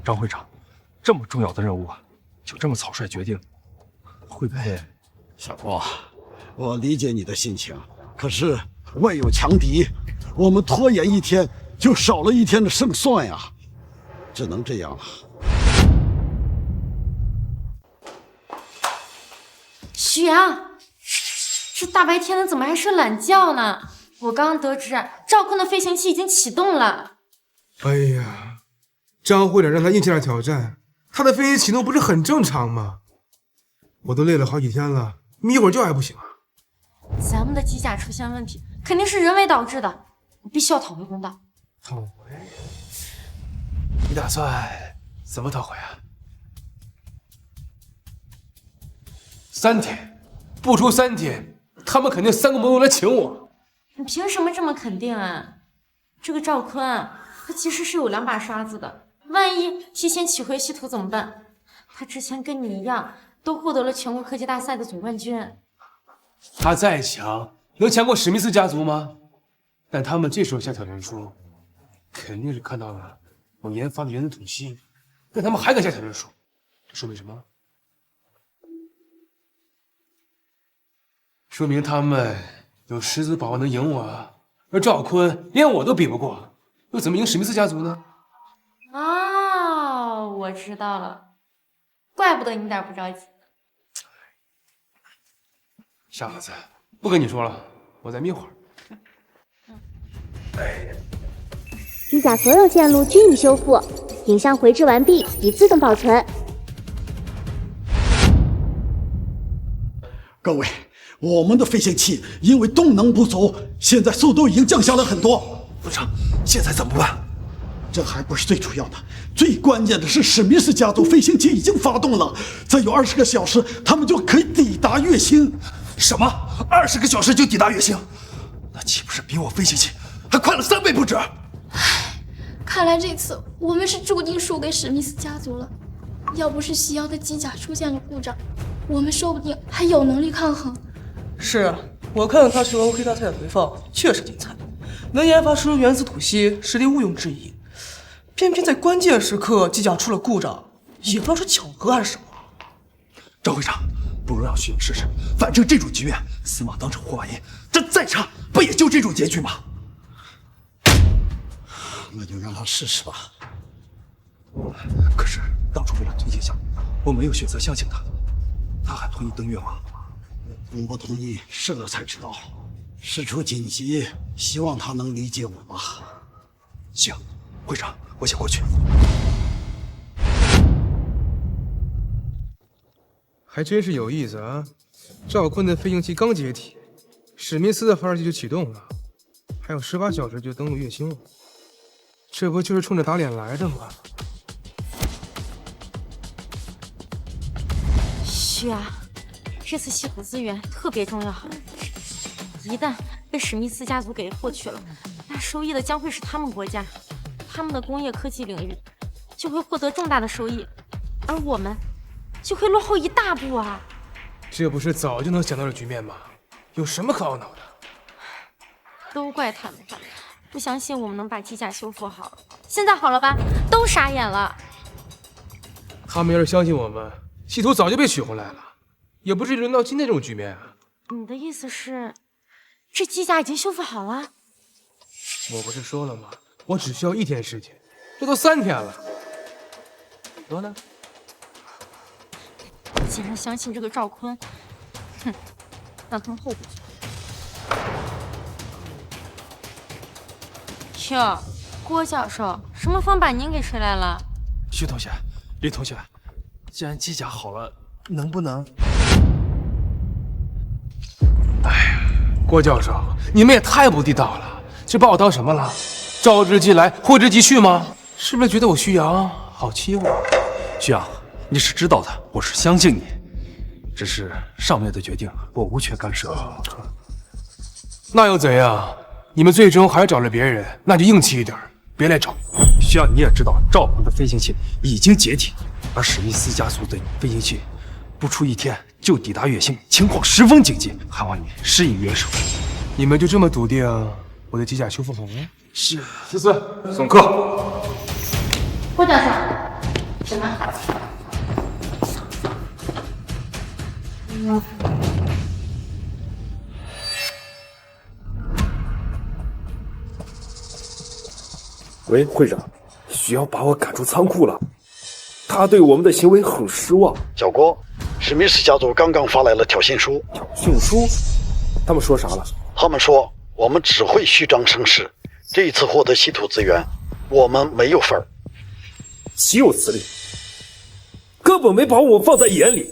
张会长，这么重要的任务啊，就这么草率决定，会不会？小郭，我理解你的心情，可是外有强敌，我们拖延一天就少了一天的胜算呀，只能这样了。许阳，这大白天的怎么还睡懒觉呢？我刚刚得知赵坤的飞行器已经启动了。哎呀，张会长让他硬起来挑战，他的飞机启动不是很正常吗？我都累了好几天了，眯会儿觉还不行啊？咱们的机甲出现问题，肯定是人为导致的，我必须要讨回公道。讨回？你打算怎么讨回啊？3天，不出3天，他们肯定3个魔头来请我。你凭什么这么肯定啊？这个赵坤他其实是有2把刷子的，万一提前取回稀土怎么办？他之前跟你一样，都获得了全国科技大赛的总冠军。他再强，能强过史密斯家族吗？但他们这时候下挑战书，肯定是看到了我研发的原子吐息，但他们还敢下挑战书，这说明什么？说明他们有十足把握能赢我啊！而赵坤连我都比不过，又怎么赢史密斯家族呢？哦，我知道了，怪不得你一点不着急。傻子，不跟你说了，我再眯会儿。机甲所有线路均已修复，影像回制完毕，已自动保存。各位，我们的飞行器因为动能不足，现在速度已经降下来很多。部长，现在怎么办？这还不是最主要的，最关键的是史密斯家族飞行器已经发动了，再有20个小时，他们就可以抵达月星。什么？20个小时就抵达月星？那岂不是比我飞行器还快了3倍不止？看来这次我们是注定输给史密斯家族了。要不是西洋的机甲出现了故障，我们说不定还有能力抗衡。是啊，我看了他全国科技大赛的回放，确实精彩，能研发出原子吐息，实力毋庸置疑。偏偏在关键时刻机甲出了故障，也不知道是巧合还是什么。赵会长，不如让徐勇试试，反正这种局面，司马当成活玩意，这再差不也就这种结局吗？那就让他试试吧。可是当初为了推荐项目，我没有选择相信他，他还同意登月吗？同不同意试了才知道。事出紧急，希望他能理解我吧。行，会长，我先过去。还真是有意思啊！赵坤的飞行器刚解体，史密斯的发射器就启动了，还有18小时就登陆月星了，这不就是冲着打脸来的吗？是啊，这次稀土资源特别重要，一旦被史密斯家族给获取了，那收益的将会是他们国家，他们的工业科技领域就会获得重大的收益，而我们就会落后一大步啊！这不是早就能想到的局面吗？有什么可懊恼的？都怪他们吧，不相信我们能把机甲修复好。现在好了吧？都傻眼了。他们要是相信我们，稀土早就被取回来了，也不至于轮到今天这种局面啊！你的意思是，这机甲已经修复好了？我不是说了吗？我只需要1天时间，这都3天了。多呢？既然相信这个赵坤，哼，让他们后悔去。哟，郭教授，什么风把您给吹来了？徐同学，李同学，既然机甲好了，能不能……哎呀，郭教授，你们也太不地道了，这把我当什么了？召之即来，挥之即去吗？是不是觉得我徐阳好欺负？徐阳，你是知道的，我是相信你，只是上面的决定，我无权干涉。那又怎样？你们最终还是找了别人，那就硬气一点，别来找。徐阳，你也知道，赵鹏的飞行器已经解体，而史密斯家族的飞行器不出1天就抵达月星，情况十分紧急，还望你施以援手。你们就这么笃定我的机甲修复好了？是。思思，送客。郭教授，什么？喂，会长，徐阳把我赶出仓库了，他对我们的行为很失望。小郭，史密斯家族刚刚发来了挑衅书。挑衅书？他们说啥了？他们说我们只会虚张声势，这一次获得稀土资源，我们没有份儿。岂有此理！根本没把我们放在眼里。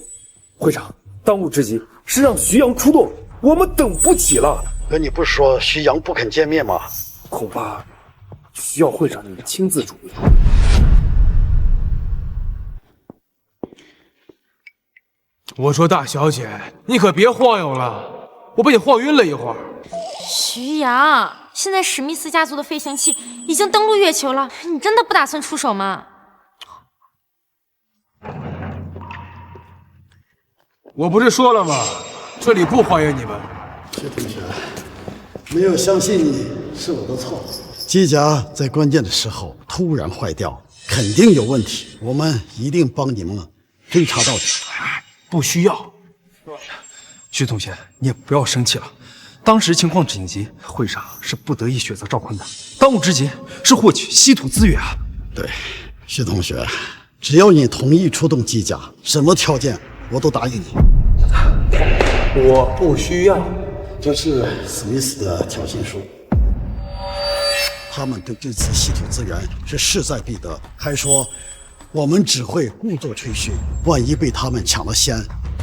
会长，当务之急是让徐阳出动，我们等不起了。可你不是说徐阳不肯见面吗？恐怕需要会长你亲自主意。我说大小姐，你可别晃悠了，我被你晃晕了一会儿。徐阳，现在史密斯家族的飞行器已经登陆月球了，你真的不打算出手吗？我不是说了吗？这里不欢迎你们。薛同学，没有相信你是我的错。机甲在关键的时候突然坏掉，肯定有问题，我们一定帮你们追查到底。不需要。薛同学，你也不要生气了。当时情况紧急，会上是不得已选择赵坤的。当务之急是获取稀土资源。对，薛同学，只要你同意出动机甲，什么条件我都答应你。我不需要。这是史密斯的挑衅书，他们对这次稀土资源是势在必得，还说我们只会故作吹嘘，万一被他们抢了先，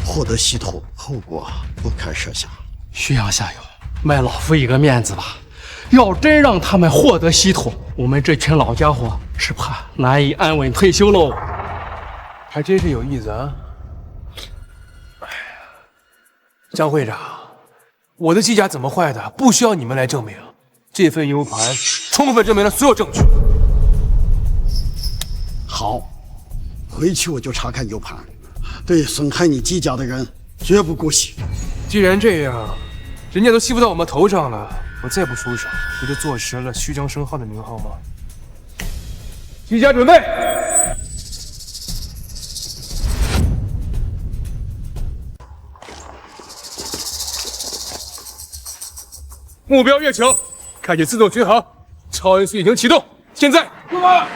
获得稀土，后果不堪设想。徐阳下游，卖老夫一个面子吧。要真让他们获得稀土，我们这群老家伙只怕难以安稳退休喽。还真是有意思啊！哎呀，张会长，我的机甲怎么坏的，不需要你们来证明。这份 U 盘充分证明了所有证据。好，回去我就查看 U 盘，对损害你机甲的人绝不姑息。既然这样，人家都欺负到我们头上了，我再不出手，不就坐实了虚张声号的名号吗？机甲准备，目标月球，开启自动巡航，超音速引擎启动，现在出发！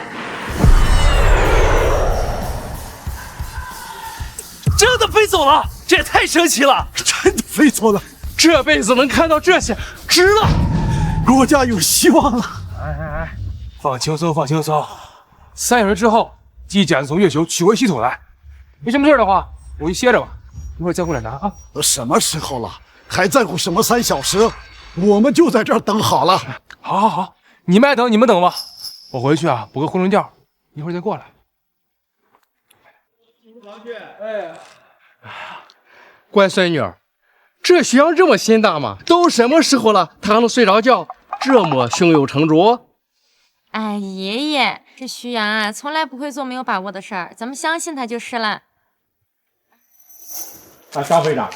真的飞走了，这也太神奇了！真的飞走了，这辈子能看到这些，值了！国家有希望了！哎，放轻松，放轻松。3小时之后，机甲从月球取回稀土来。没什么事的话，我就歇着吧，一会儿再过来拿啊。都什么时候了，还在乎什么3小时？我们就在这儿等好了。好，好，好，你们爱等你们等吧。我回去啊，补个回笼觉，一会儿再过来。乖孙女儿，这徐阳这么心大吗？都什么时候了，他还能睡着觉？这么胸有成竹？哎，爷爷，这徐阳啊，从来不会做没有把握的事儿，咱们相信他就是了。张会长，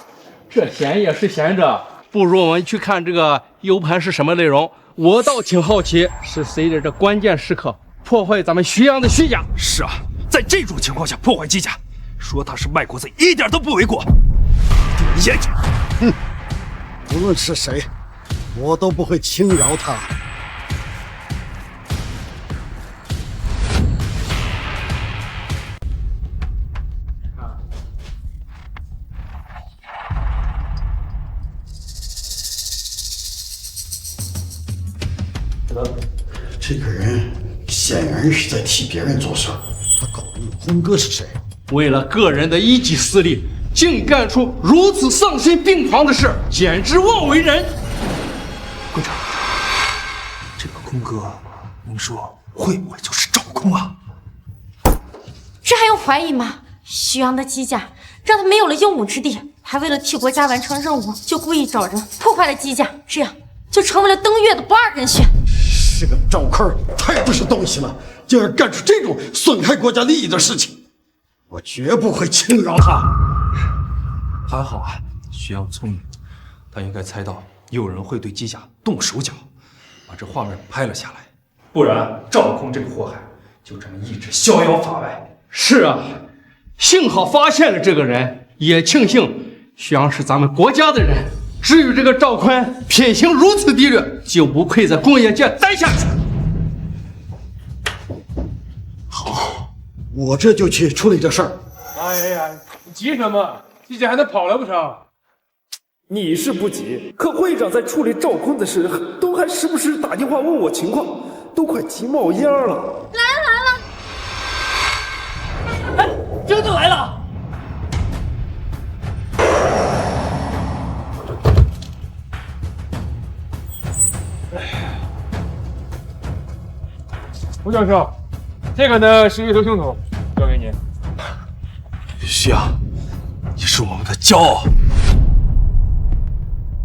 这闲也是闲着，不如我们去看这个 U 盘是什么内容。我倒挺好奇，是谁在这关键时刻破坏咱们徐阳的虚假？是啊，在这种情况下破坏机甲，说他是卖国贼一点都不为过。严谨。哼，无论是谁，我都不会轻饶他。这个人显然是在替别人做事，他搞不懂轰哥是谁。为了个人的一己私利，竟干出如此丧心病狂的事，简直妄为人！会长，这个空哥，您说会不会就是赵空啊？这还用怀疑吗？徐阳的机甲让他没有了用武之地，还为了替国家完成任务，就故意找人破坏了机甲，这样就成为了登月的不二人选。这个赵坤太不是东西了，竟然干出这种损害国家利益的事情，我绝不会轻饶他。还好啊，徐阳聪明，他应该猜到有人会对机甲动手脚，把这画面拍了下来，不然赵空这个祸害就这么一直逍遥法外。是啊，幸好发现了这个人，也庆幸徐阳是咱们国家的人。至于这个赵坤品行如此低劣，就不配在工业界待下去。我这就去处理这事儿。哎呀，你急什么？季姐还能跑了不成？你是不急，可会长在处理赵坤的事，都还时不时打电话问我情况，都快急冒烟了。来了！哎，真的来了！吴教授，这个呢是月头兄筒，交给你。徐阳，你是我们的骄傲。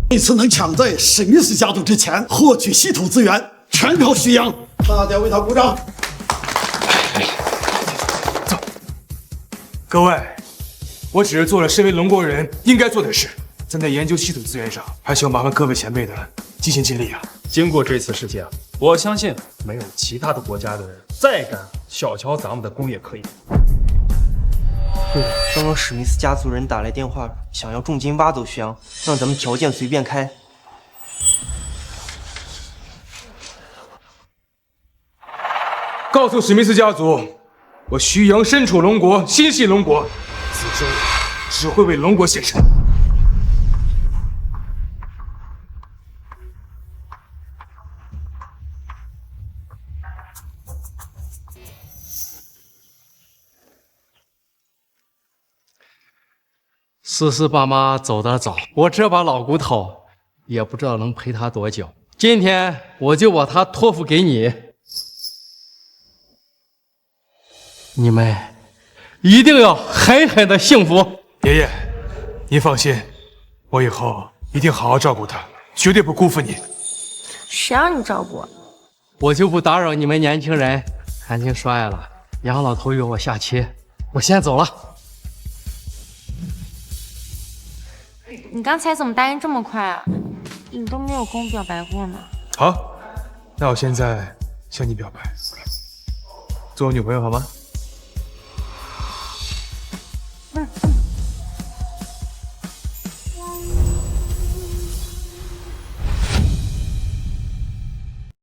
这次能抢在史密斯家族之前获取稀土资源，全靠徐阳，大家为他鼓掌。走，各位，我只是做了身为龙国人应该做的事，咱在研究稀土资源上，还需要麻烦各位前辈的尽心尽力啊。经过这次事件，我相信没有其他的国家的人再敢小瞧咱们的工业科研。对了，刚刚史密斯家族人打来电话，想要重金挖走徐阳，让咱们条件随便开。告诉史密斯家族，我徐阳身处龙国，心系龙国，此生只会为龙国献身。思思爸妈走得早，我这把老骨头也不知道能陪她多久。今天我就把她托付给你，你们一定要狠狠的幸福。爷爷，您放心，我以后一定好好照顾她，绝对不辜负你。谁让你照顾？我就不打扰你们年轻人谈情说爱了。杨老头约我下棋，我先走了。你刚才怎么答应这么快啊？你都没有跟我表白过呢。好，那我现在向你表白，做我女朋友好吗？嗯。